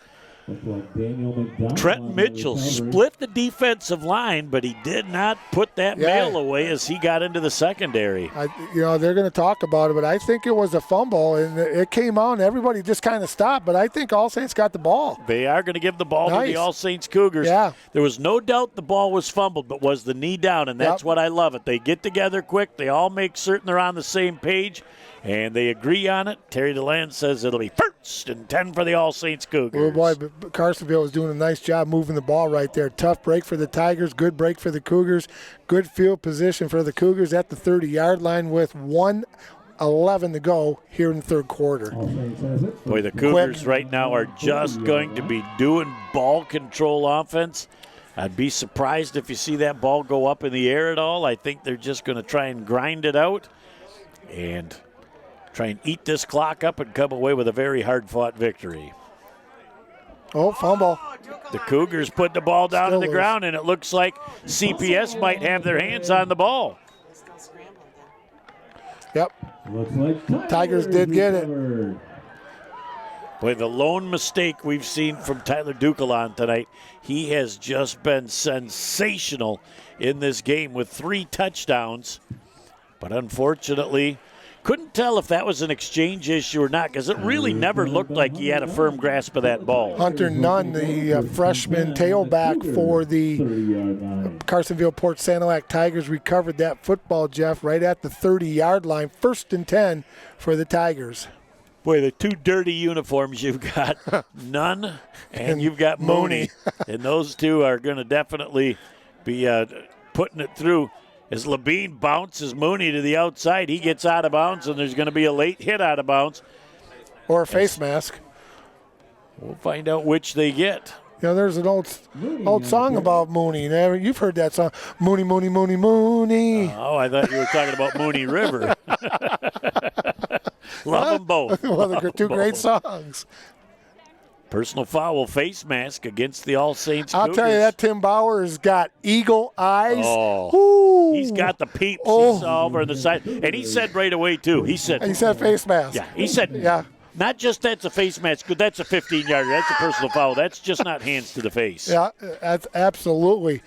Trenton Mitchell split the defensive line, but he did not put that mail away as he got into the secondary. They're going to talk about it, but I think it was a fumble, and it came out, and everybody just kind of stopped. But I think All Saints got the ball. They are going to give the ball to the All Saints Cougars. Yeah. There was no doubt the ball was fumbled, but was the knee down, and that's what I love it. They get together quick. They all make certain they're on the same page, and they agree on it. Terry DeLand says it'll be 1st and 10 for the All Saints Cougars. Oh, boy, Carsonville was doing a nice job moving the ball right there. Tough break for the Tigers, good break for the Cougars, good field position for the Cougars at the 30-yard line with 1:11 to go here in the third quarter. Boy, the Cougars right now are just going to be doing ball control offense. I'd be surprised if you see that ball go up in the air at all. I think they're just going to try and grind it out and try and eat this clock up and come away with a very hard-fought victory. Oh, fumble. The Cougars put the ball down on the ground, and it looks like CPS might have their hands on the ball. Yep. Tigers did get it. Boy, the lone mistake we've seen from Tyler Ducalon tonight, he has just been sensational in this game with 3 touchdowns. But unfortunately, couldn't tell if that was an exchange issue or not because it really never looked like he had a firm grasp of that ball. Hunter Nunn, the freshman tailback for the Carsonville-Port Sanilac Tigers, recovered that football, Jeff, right at the 30-yard line. 1st and 10 for the Tigers. Boy, the 2 dirty uniforms, you've got Nunn and you've got Mooney. And those 2 are going to definitely be putting it through. As Levine bounces Mooney to the outside, he gets out of bounds, and there's going to be a late hit out of bounds. Or a face mask. We'll find out which they get. There's an old song about Mooney. You've heard that song, Mooney, Mooney, Mooney, Mooney. Oh, I thought you were talking about Mooney River. Love them both. Well, they're 2 great songs. Personal foul, face mask against the All Saints I'll Cougars. tell you, that Tim Bauer's got eagle eyes. Oh, he's got the peeps. He saw over on the side. And he said right away, too. He said face mask. Yeah, he said, not just that's a face mask, but that's a 15-yarder. That's a personal foul. That's just not hands to the face. Yeah, that's absolutely.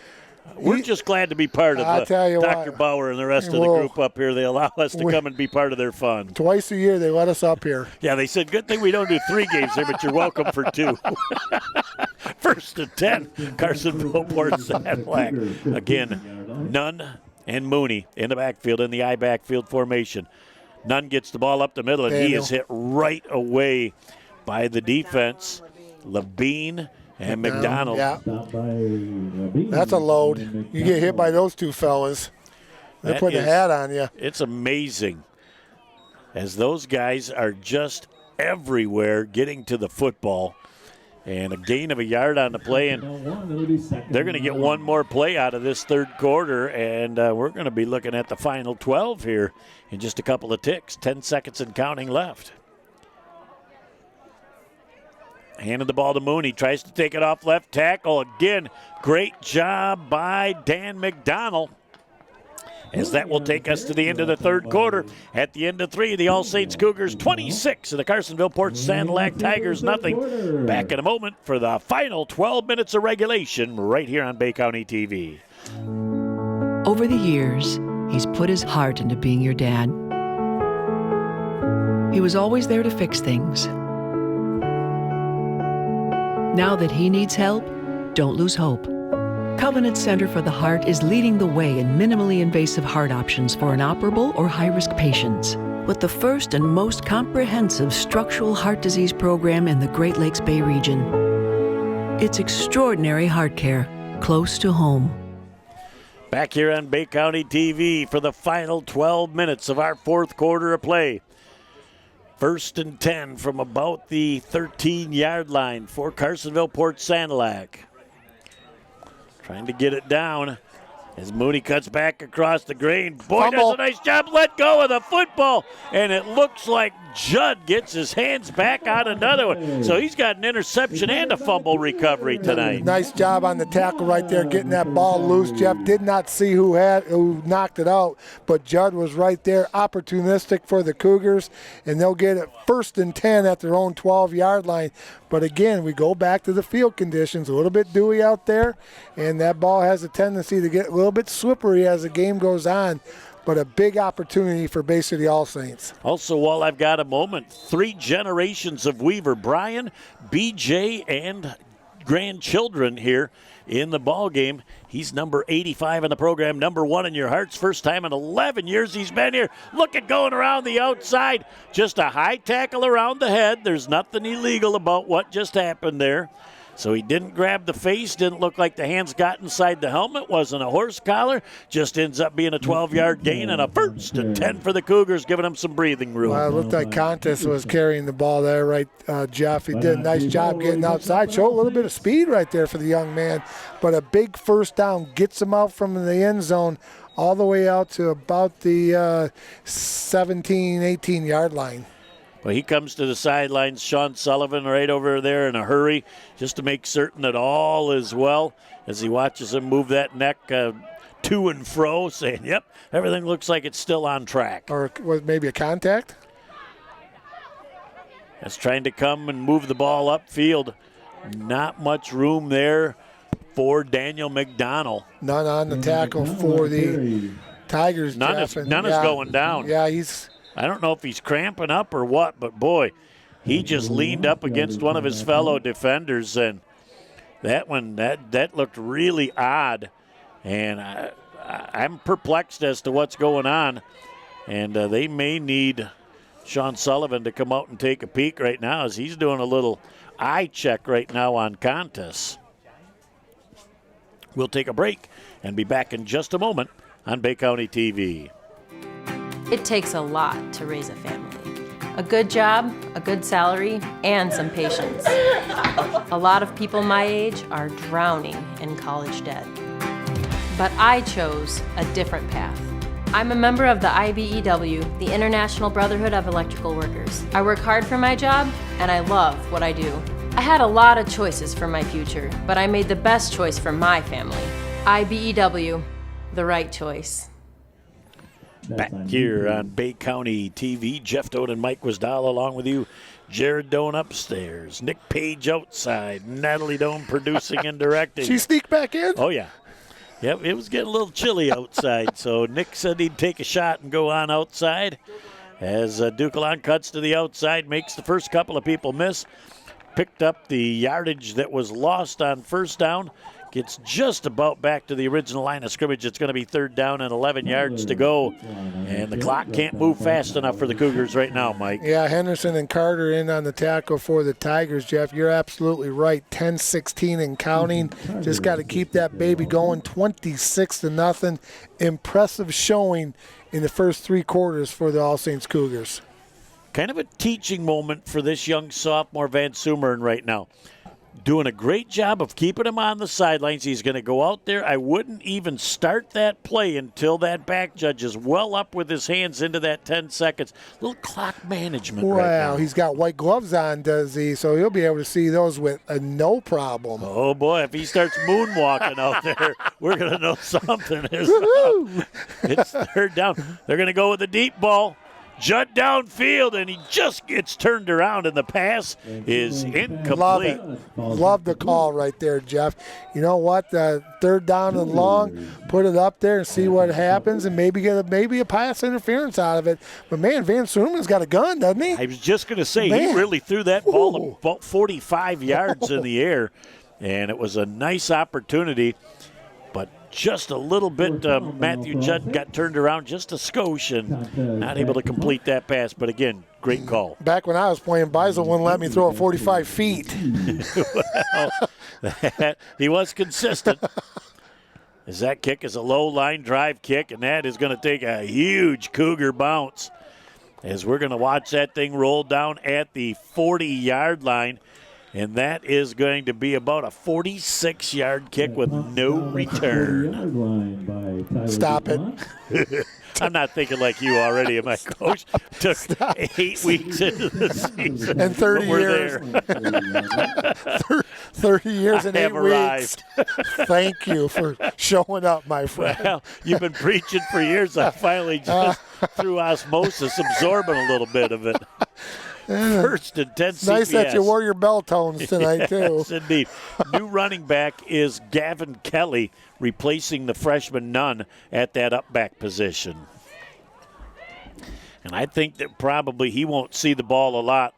We're just glad to be part of Dr. Bauer and the rest of the group up here. They allow us to come and be part of their fun. Twice a year they let us up here. Yeah, they said, good thing we don't do 3 games there, but you're welcome for 2. 1st and 10, Carsonville-Port Sanilac. Again, Nunn and Mooney in the backfield, in the I backfield formation. Nunn gets the ball up the middle, and he is hit right away by the defense. Levine and McDonald. Yeah. That's a load. You get hit by those 2 fellas. They're putting a hat on you. It's amazing as those guys are just everywhere getting to the football. And a gain of a yard on the play, and they're going to get one more play out of this third quarter, and we're going to be looking at the final 12 here in just a couple of ticks. 10 seconds and counting left. Handed the ball to Mooney, tries to take it off left tackle. Again, great job by Dan McDonald. As that will take us to the end of the third quarter. At the end of 3, the All Saints Cougars 26 and the Carsonville-Port Sanilac Tigers nothing. Back in a moment for the final 12 minutes of regulation right here on Bay County TV. Over the years, he's put his heart into being your dad. He was always there to fix things. Now that he needs help, don't lose hope. Covenant Center for the Heart is leading the way in minimally invasive heart options for inoperable or high-risk patients. With the first and most comprehensive structural heart disease program in the Great Lakes Bay region. It's extraordinary heart care, close to home. Back here on Bay County TV for the final 12 minutes of our fourth quarter of play. 1st and 10 from about the 13-yard line for Carsonville-Port Sanilac. Trying to get it down as Mooney cuts back across the green. Boy, does a nice job. Let go of the football. And it looks like Judd gets his hands back on another one. So he's got an interception and a fumble recovery tonight. Nice job on the tackle right there, getting that ball loose. Jeff did not see who knocked it out, but Judd was right there, opportunistic for the Cougars, and they'll get it 1st and 10 at their own 12-yard line. But again, we go back to the field conditions, a little bit dewy out there, and that ball has a tendency to get a little bit slippery as the game goes on. But a big opportunity for Bay City All Saints. Also, while I've got a moment, 3 generations of Weaver. Brian, BJ, and grandchildren here in the ball game. He's number 85 in the program, number 1 in your hearts. First time in 11 years he's been here. Look at going around the outside. Just a high tackle around the head. There's nothing illegal about what just happened there. So he didn't grab the face, didn't look like the hands got inside the helmet, wasn't a horse collar, just ends up being a 12-yard gain and a 1st and 10 for the Cougars, giving them some breathing room. Well, it looked like Contis was carrying the ball there, right, Jeff? He did a nice job getting outside. Showed a little bit of speed right there for the young man, but a big first down gets him out from the end zone all the way out to about the 17, 18-yard line. Well, he comes to the sidelines, Sean Sullivan right over there in a hurry just to make certain that all is well as he watches him move that neck to and fro, saying, yep, everything looks like it's still on track. Or was maybe a contact? That's trying to come and move the ball upfield. Not much room there for Daniel McDonald. None on the tackle for the Tigers. None is going down. Yeah, I don't know if he's cramping up or what, but boy, he just leaned up against one of his fellow defenders, and that looked really odd. And I'm perplexed as to what's going on, and they may need Sean Sullivan to come out and take a peek right now as he's doing a little eye check right now on Contis. We'll take a break and be back in just a moment on Bay County TV. It takes a lot to raise a family. A good job, a good salary, and some patience. A lot of people my age are drowning in college debt. But I chose a different path. I'm a member of the IBEW, the International Brotherhood of Electrical Workers. I work hard for my job, and I love what I do. I had a lot of choices for my future, but I made the best choice for my family. IBEW, the right choice. Back here on Bay County TV, Jeff Doan and Mike Wisdall along with you. Jared Doan upstairs, Nick Page outside, Natalie Doan producing and directing. She sneaked back in? Oh, yeah. Yep, it was getting a little chilly outside, so Nick said he'd take a shot and go on outside. As Ducalon cuts to the outside, makes the first couple of people miss. Picked up the yardage that was lost on first down. Gets just about back to the original line of scrimmage. It's going to be 3rd down and 11 yards to go. And the clock can't move fast enough for the Cougars right now, Mike. Yeah, Henderson and Carter in on the tackle for the Tigers, Jeff. You're absolutely right. 10-16 and counting. Just got to keep that baby going. 26-0. Impressive showing in the first 3 quarters for the All Saints Cougars. kind of a teaching moment for this young sophomore Van Sumeren right now. Doing a great job of keeping him on the sidelines. He's going to go out there. I wouldn't even start that play until that back judge is well up with his hands into that 10 seconds. Little clock management right now. He's got white gloves on, does he? So he'll be able to see those with no problem. Oh, boy, if he starts moonwalking out there, we're going to know something is up. It's third down. They're going to go with the deep ball. Judd downfield, and he just gets turned around, and the pass is incomplete. Love it. Love the call right there, Jeff. You know what? Third down and long, put it up there and see what happens, and maybe get a pass interference out of it. But, man, Van Sumeren's got a gun, doesn't he? I was just going to say, he really threw that ball about 45 yards in the air, and it was a nice opportunity. But just a little bit, Matthew Judd got turned around just a skosh and not able to complete that pass. But, again, great call. Back when I was playing, Beisel wouldn't let me throw it 45 feet. Well, he was consistent. As that kick is a low-line drive kick, and that is going to take a huge Cougar bounce. As we're going to watch that thing roll down at the 40-yard line. And that is going to be about a 46-yard kick with no return. Stop it. I'm not thinking like you already, am I, Coach? Took 8 weeks into the season. And 30 years. 30 years and 8 weeks. Thank you for showing up, my friend. Well, you've been preaching for years. I finally just, through osmosis, absorbing a little bit of it. First and 10 CPS. Nice that you wore your bell tones tonight, too. Yes, indeed. New running back is Gavin Kelly, replacing the freshman Nunn at that up back position. And I think that probably he won't see the ball a lot.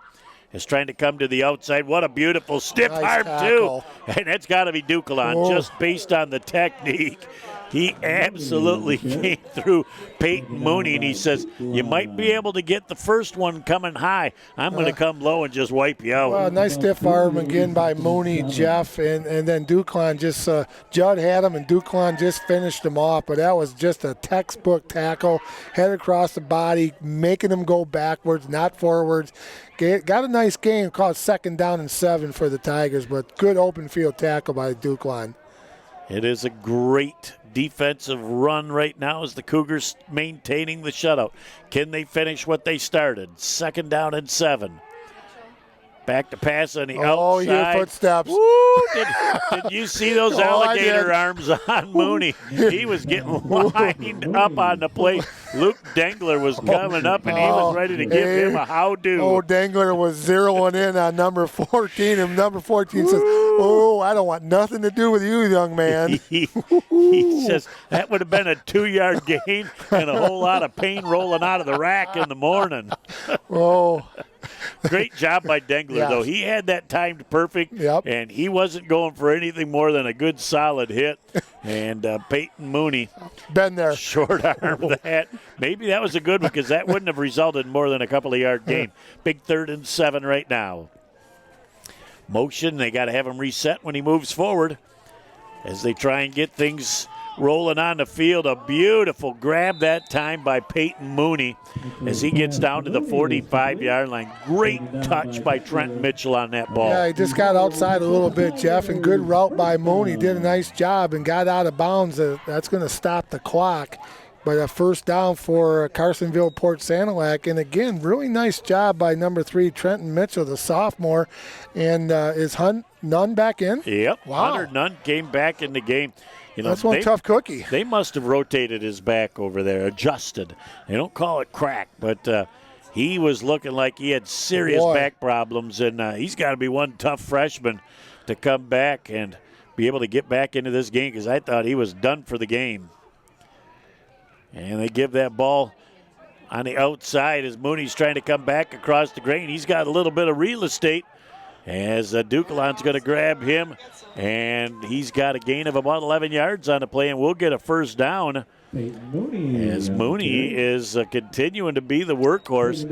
Is trying to come to the outside. What a beautiful stiff arm, too. And that's got to be Ducalon, just based on the technique. He absolutely came through Peyton Mooney, and he says, you might be able to get the first one coming high. I'm going to come low and just wipe you out. Well, nice stiff arm again by Mooney, Jeff, and then Ducalon just, Judd had him, and Ducalon just finished him off. But that was just a textbook tackle, head across the body, making him go backwards, not forwards. Got a nice game, called 2nd down and 7 for the Tigers, but good open field tackle by Ducalon. It is a great defensive run right now as the Cougars maintaining the shutout. Can they finish what they started? 2nd down and 7. Back to pass on the outside. Oh, your footsteps. Woo! Did you see those alligator arms on Mooney? He was getting lined up on the plate. Luke Dengler was coming up, and he was ready to give him a how-do. Oh, Dengler was zeroing in on number 14, and number 14 says, oh, I don't want nothing to do with you, young man. He says that would have been a 2-yard gain and a whole lot of pain rolling out of the rack in the morning. Oh. Great job by Dengler, though. He had that timed perfect, and he wasn't going for anything more than a good solid hit. And Peyton Mooney, been there, short arm that. Maybe that was a good one because that wouldn't have resulted in more than a couple of yard gain. Big 3rd and 7 right now. Motion, they got to have him reset when he moves forward as they try and get things rolling on the field. A beautiful grab that time by Peyton Mooney as he gets down to the 45-yard line. Great touch by Trent Mitchell on that ball. Yeah, he just got outside a little bit, Jeff, and good route by Mooney. Did a nice job and got out of bounds. That's going to stop the clock. But a first down for Carsonville-Port Sanilac. And, again, really nice job by number 3, Trenton Mitchell, the sophomore. And is Nunn back in? Yep. Wow. Hunter Nunn came back in the game. You know, that's one tough cookie. They must have rotated his back over there, adjusted. They don't call it crack, but he was looking like he had serious back problems, and he's got to be one tough freshman to come back and be able to get back into this game because I thought he was done for the game. And they give that ball on the outside as Mooney's trying to come back across the grain. He's got a little bit of real estate as Ducalon's going to grab him, and he's got a gain of about 11 yards on the play, and we'll get a first down as Mooney is continuing to be the workhorse.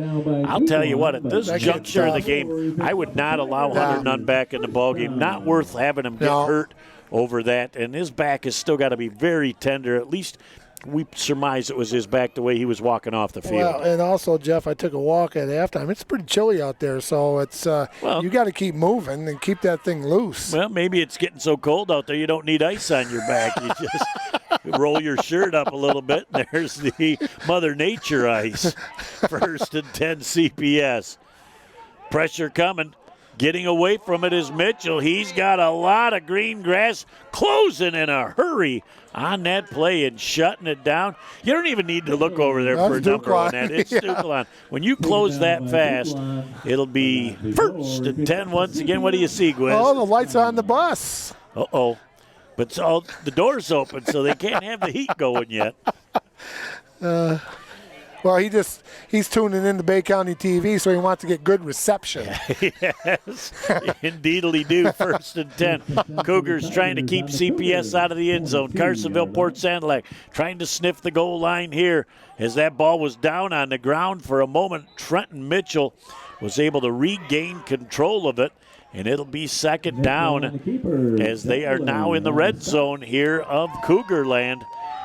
I'll tell you what, at this juncture of the game, I would not allow Hunter Nunn back in the ballgame. Not worth having him get hurt over that, and his back has still got to be very tender, at least we surmise it was his back the way he was walking off the field. Well, and also, Jeff, I took a walk at halftime. It's pretty chilly out there, so it's you got to keep moving and keep that thing loose. Well, maybe it's getting so cold out there you don't need ice on your back. You just roll your shirt up a little bit, and there's the Mother Nature ice. 1st and 10 CPS. Pressure coming. Getting away from it is Mitchell. He's got a lot of green grass, closing in a hurry on that play and shutting it down. You don't even need to look over there for a number on that. It's Ducalon. When you close that fast, it'll be 1st and 10 once again. What do you see, Gwiz? Oh, the lights are on the bus. Uh-oh. But the door's open, so they can't have the heat going yet. Well, he's tuning in to Bay County TV, so he wants to get good reception. Yes, indeedly do. 1st and 10. Cougars trying to keep CPS out of the end zone. Carsonville-Port Sanilac trying to sniff the goal line here. As that ball was down on the ground for a moment, Trenton Mitchell was able to regain control of it, and it'll be 2nd down as they are now in the red zone here of Cougar land.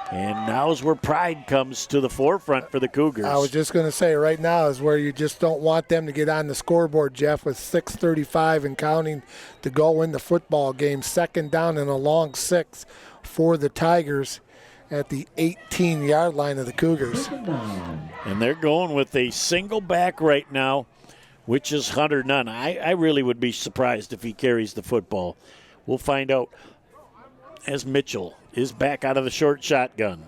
And now's where pride comes to the forefront for the Cougars. I was just going to say, right now is where you just don't want them to get on the scoreboard, Jeff, with 6:35 and counting to go in the football game. 2nd down and a long 6 for the Tigers at the 18-yard line of the Cougars. And they're going with a single back right now, which is Hunter Nunn. I really would be surprised if he carries the football. We'll find out as Mitchell is back out of the short shotgun.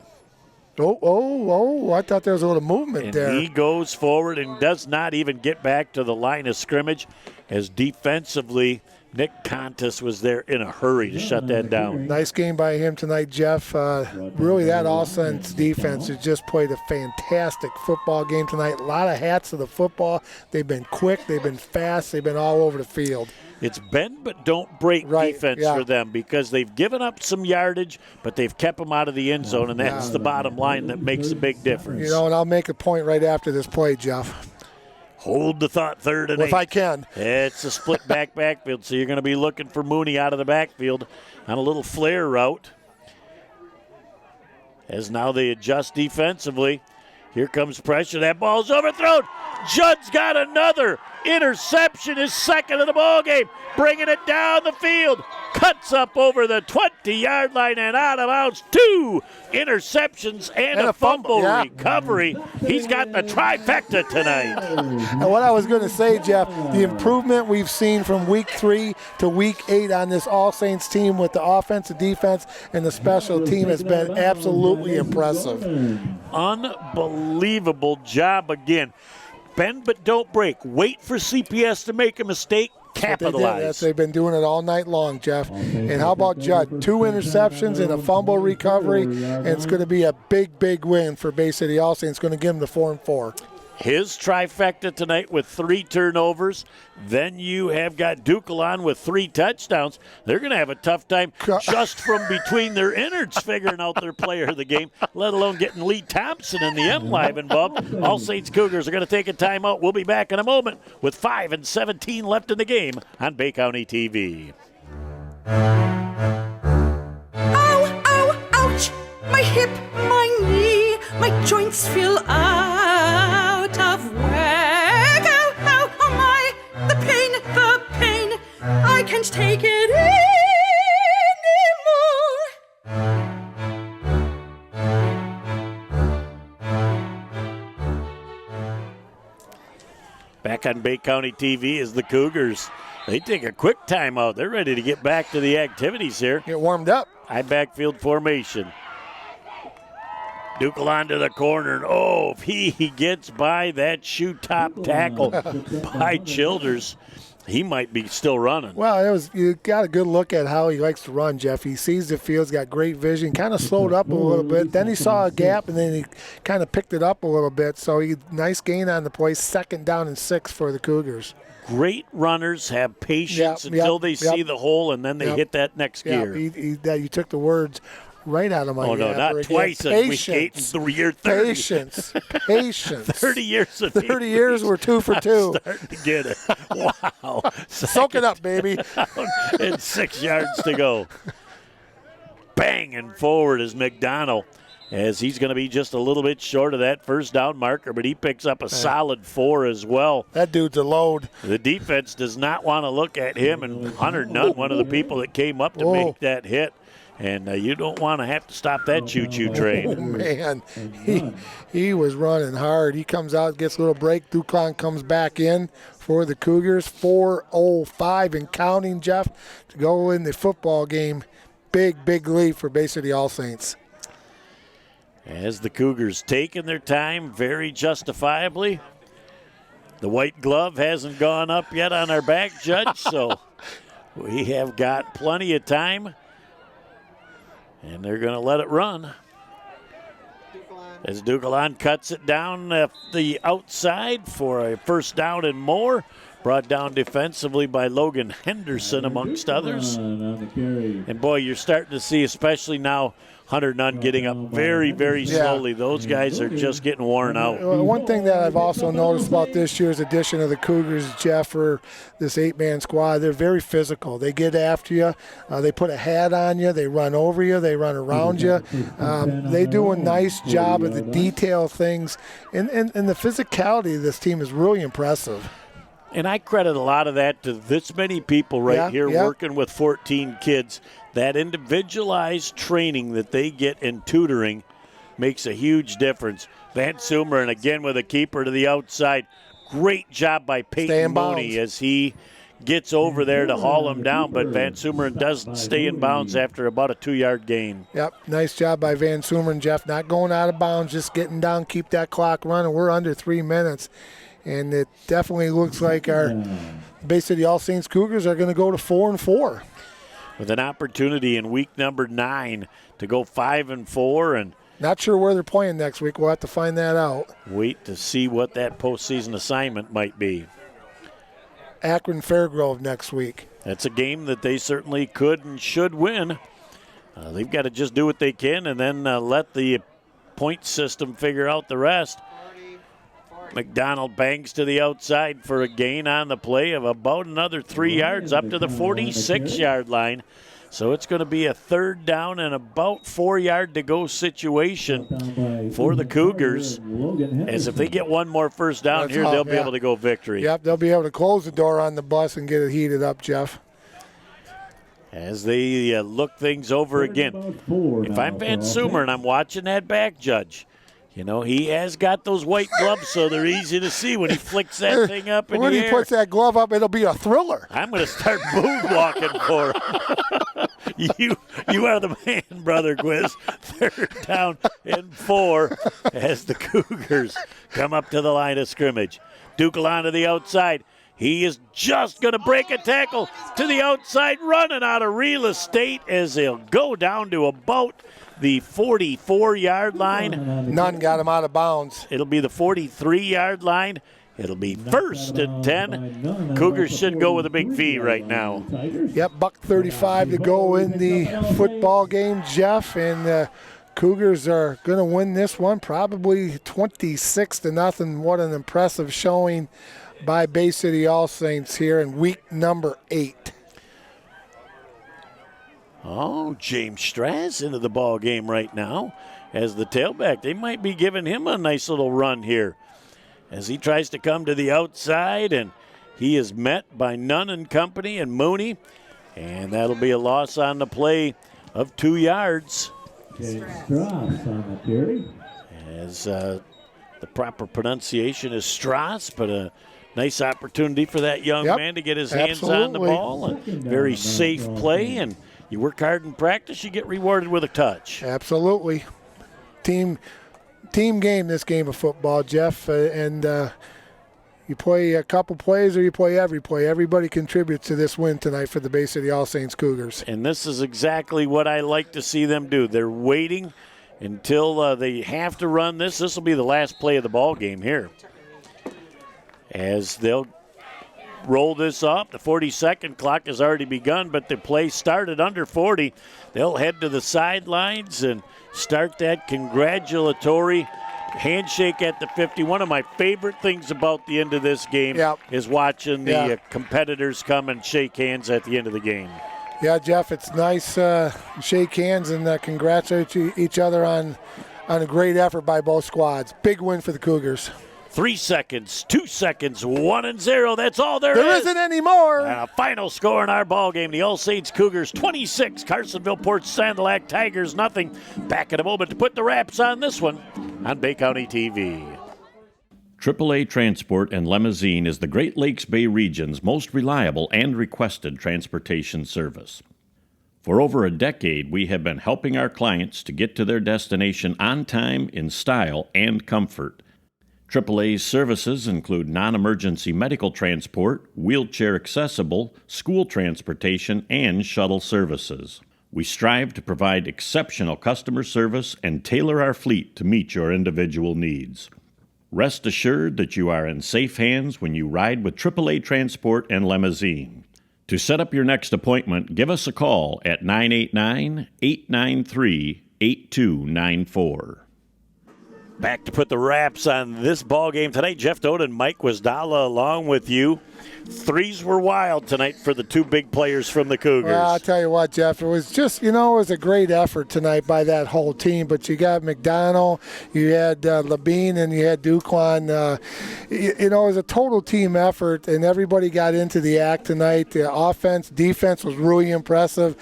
Oh, I thought there was a little movement there. He goes forward and does not even get back to the line of scrimmage as defensively Nick Contis was there in a hurry to shut that down. Nice game by him tonight, Jeff. Really, that offense defense has just played a fantastic football game tonight. A lot of hats to the football. They've been quick, they've been fast, they've been all over the field. It's bend but don't break defense for them because they've given up some yardage, but they've kept them out of the end zone, and that's the bottom line that makes a big difference. You know, and I'll make a point right after this play, Jeff. Hold the thought, 3rd and 8. If I can. It's a split backfield, so you're going to be looking for Mooney out of the backfield on a little flare route. As now they adjust defensively. Here comes pressure. That ball's overthrown. Judd's got another interception, his 2nd of the ball game, bringing it down the field. Cuts up over the 20-yard line and out of bounds. 2 interceptions and a fumble recovery. He's got the trifecta tonight. And what I was going to say, Jeff, the improvement we've seen from week 3 to week 8 on this All Saints team with the offense, the defense, and the special team has been absolutely impressive. Unbelievable job again. Bend but don't break. Wait for CPS to make a mistake. Capitalize. They've been doing it all night long, Jeff. And how about Judd? 2 interceptions and a fumble recovery, and it's going to be a big, big win for Bay City All-Saints. It's going to give them the 4-4. His trifecta tonight with 3 turnovers. Then you have got Ducalon with 3 touchdowns. They're going to have a tough time just from between their innards figuring out their player of the game, let alone getting Lee Thompson and the M-Live involved. All Saints Cougars are going to take a timeout. We'll be back in a moment with 5:17 left in the game on Bay County TV. Ow, ow, ouch! My hip, my knee, my joints feel out of whack. Ow, ow, oh my! The pain, I can't take it anymore. Back on Bay County TV is the Cougars. They take a quick timeout. They're ready to get back to the activities here. Get warmed up. High backfield formation. Ducalon to the corner. Oh, if he gets by that shoe top tackle by Childers, he might be still running. Well, you got a good look at how he likes to run, Jeff. He sees the field's got great vision, kind of slowed up a little bit. Then he saw a gap, and then he kind of picked it up a little bit. So nice gain on the play. 2nd down and 6 for the Cougars. Great runners have patience until they see the hole, and then they hit that next gear. You took the words right out of my mouth. Oh, no, not twice a week. 30. Patience. 30 years of 30 years, we're 2 for 2. I'm starting to get it. Wow. Soak it up, baby. And 6 yards to go. Banging forward is McDonald. as he's going to be just a little bit short of that first down marker, but he picks up a solid 4 as well. That dude's a load. The defense does not want to look at him, and Hunter Nunn, one of the people that came up to make that hit. And you don't want to have to stop that choo-choo train. Oh, man. He was running hard. He comes out, gets a little break. Duclain comes back in for the Cougars. 4:05 and counting, Jeff, to go in the football game. Big, big lead for Bay City All Saints. As the Cougars taking their time very justifiably. The white glove hasn't gone up yet on our back, Judge, so we have got plenty of time. And they're going to let it run. As Duclain cuts it down the outside for a first down and more. Brought down defensively by Logan Henderson, amongst others. And, boy, you're starting to see, especially now, Hunter Nunn getting up very, very slowly. Those guys are just getting worn out. One thing that I've also noticed about this year's edition of the Cougars, Jeff, for this 8-man squad, they're very physical. They get after you. They put a hat on you. They run over you. They run around you. They do a nice job of the detail things. And the physicality of this team is really impressive. And I credit a lot of that to this many people here working with 14 kids. That individualized training that they get in tutoring makes a huge difference. Van Sumer, and again with a keeper to the outside. Great job by Peyton Mooney as he gets over there to haul him down, but Van Sumeren doesn't stay in bounds after about a 2-yard gain. Yep, nice job by Van Sumeren, Jeff. Not going out of bounds, just getting down, keep that clock running. We're under 3 minutes. And it definitely looks like our Bay City All Saints Cougars are going to go to 4-4. With an opportunity in week number 9 to go 5-4. And not sure where they're playing next week. We'll have to find that out. Wait to see what that postseason assignment might be. Akron Fairgrove next week. That's a game that they certainly could and should win. They've got to just do what they can and then let the point system figure out the rest. McDonald bangs to the outside for a gain on the play of about another 3 yards up to the 46-yard line. So it's going to be a 3rd down and about 4-yard to go situation for the Cougars. As if they get one more first down here, they'll be able to go victory. Yep, they'll be able to close the door on the bus and get it heated up, Jeff. As they look things over again. If I'm Van Sumer and I'm watching that back, Judge, you know, he has got those white gloves, so they're easy to see when he flicks that thing up in the air. When he puts that glove up, it'll be a thriller. I'm going to start moonwalking for him. You are the man, Brother Quiz. 3rd down and 4 as the Cougars come up to the line of scrimmage. Duclain to the outside. He is just going to break a tackle to the outside, running out of real estate as they'll go down to about the 44-yard line. None got him out of bounds. It'll be the 43-yard line. It'll be 1st and 10. Cougars should go with a big V right now. Yep, $1:35 to go in the football game, Jeff, and Cougars are going to win this one probably 26-0. What an impressive showing by Bay City All Saints here in week number 8. Oh, James Strass into the ball game right now as the tailback. They might be giving him a nice little run here as he tries to come to the outside, and he is met by Nunn and company and Mooney, and that'll be a loss on the play of 2 yards. Strass on the carry. As the proper pronunciation is Strass, but a nice opportunity for that young man to get his hands on the ball. A very safe play, and you work hard in practice, you get rewarded with a touch. Absolutely. Team game, this game of football, Jeff, and you play a couple plays or you play every play. Everybody contributes to this win tonight for the Bay City All Saints Cougars. And this is exactly what I like to see them do. They're waiting until they have to run this. This will be the last play of the ball game here. As they'll roll this off. The 40-second clock has already begun, but the play started under 40. They'll head to the sidelines and start that congratulatory handshake at the 50. One of my favorite things about the end of this game is watching the competitors come and shake hands at the end of the game. Yeah, Jeff, it's nice shake hands and congratulate each other on on a great effort by both squads. Big win for the Cougars. 3 seconds, 2 seconds, 1-0. That's all there is. There isn't any more. And a final score in our ball game. The All Saints Cougars 26, Carsonville-Port Sanilac Tigers nothing. Back in a moment to put the wraps on this one on Bay County TV. AAA Transport and Limousine is the Great Lakes Bay region's most reliable and requested transportation service. For over a decade, we have been helping our clients to get to their destination on time, in style, and comfort. AAA's services include non-emergency medical transport, wheelchair accessible, school transportation, and shuttle services. We strive to provide exceptional customer service and tailor our fleet to meet your individual needs. Rest assured that you are in safe hands when you ride with AAA Transport and Limousine. To set up your next appointment, give us a call at 989-893-8294. Back to put the wraps on this ball game tonight. Jeff Doden and Mike Wisdala along with you. Threes were wild tonight for the two big players from the Cougars. Well, I'll tell you what, Jeff, it was just, it was a great effort tonight by that whole team. But you got McDonald, you had Labine, and you had Duquan. It was a total team effort, and everybody got into the act tonight. The offense, defense was really impressive.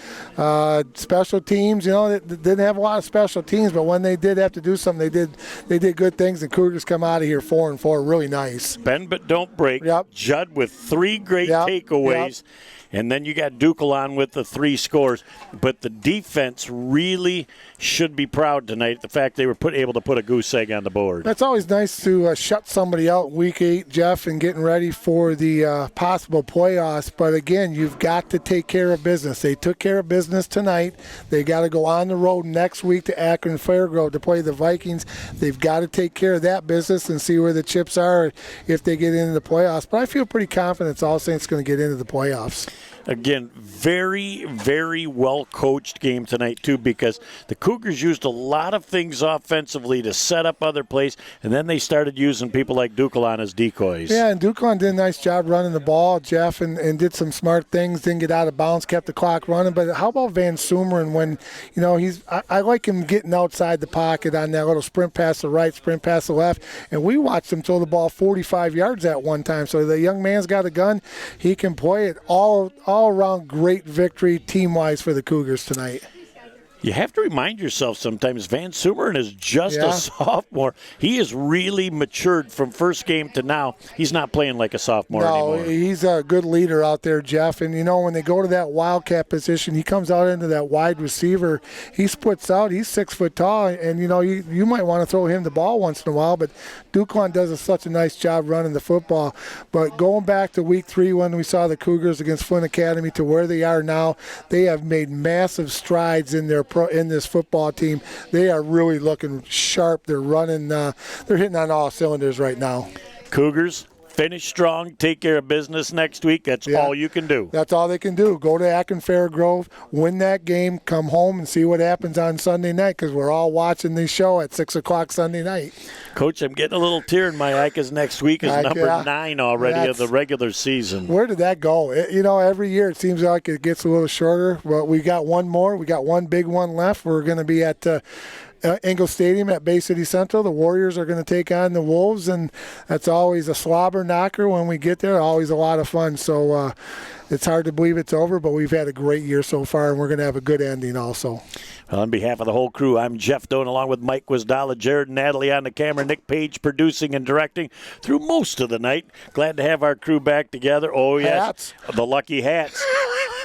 Special teams, they didn't have a lot of special teams, but when they did have to do something, they did good things, and Cougars come out of here 4-4, really nice. Bend but don't break. Yep. Judd with 3 great takeaways. Yep. And then you got Duquan with the 3 scores. But the defense really should be proud tonight, the fact they were able to put a goose egg on the board. That's always nice to shut somebody out in Week 8, Jeff, and getting ready for the possible playoffs. But, again, you've got to take care of business. They took care of business tonight. They got to go on the road next week to Akron Fairgrove to play the Vikings. They've got to take care of that business and see where the chips are if they get into the playoffs. But I feel pretty confident All Saints going to get into the playoffs. Again, very, very well-coached game tonight, too, because the Cougars used a lot of things offensively to set up other plays, and then they started using people like Duquan as decoys. Yeah, and Duquan did a nice job running the ball, Jeff, and did some smart things, didn't get out of bounds, kept the clock running. But how about Van Sumeren when, I like him getting outside the pocket on that little sprint pass to the right, sprint pass to the left, and we watched him throw the ball 45 yards at one time. So the young man's got a gun. He can play it all around. Great victory team-wise for the Cougars tonight. You have to remind yourself sometimes Van Sumeren is just a sophomore. He has really matured from first game to now. He's not playing like a sophomore anymore. No, he's a good leader out there, Jeff. And, when they go to that wildcat position, he comes out into that wide receiver. He splits out. He's 6 foot tall. And, you might want to throw him the ball once in a while. But Duquan does such a nice job running the football. But going back to Week 3 when we saw the Cougars against Flint Academy to where they are now, they have made massive strides in this football team. They are really looking sharp. They're running. They're hitting on all cylinders right now. Cougars, finish strong, take care of business next week. That's all you can do. That's all they can do. Go to Akron Fairgrove, win that game, come home and see what happens on Sunday night because we're all watching this show at 6 o'clock Sunday night. Coach, I'm getting a little tear in my eye because next week is number 9 already of the regular season. Where did that go? Every year it seems like it gets a little shorter. But we got one more. We got one big one left. We're going to be at Engel Stadium at Bay City Central. The Warriors are going to take on the Wolves, and that's always a slobber knocker when we get there. Always a lot of fun. So it's hard to believe it's over, but we've had a great year so far, and we're going to have a good ending also. Well, on behalf of the whole crew, I'm Jeff Doan, along with Mike Wisdala, Jared and Natalie on the camera, Nick Page producing and directing through most of the night. Glad to have our crew back together. Oh, yes, hats. The lucky hats.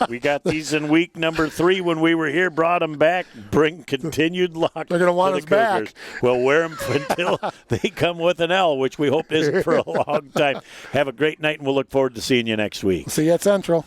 We got these in week number 3 when we were here, brought them back, bring continued luck. They're going to want us back. We'll wear them until they come with an L, which we hope isn't for a long time. Have a great night, and we'll look forward to seeing you next week. See you at Central.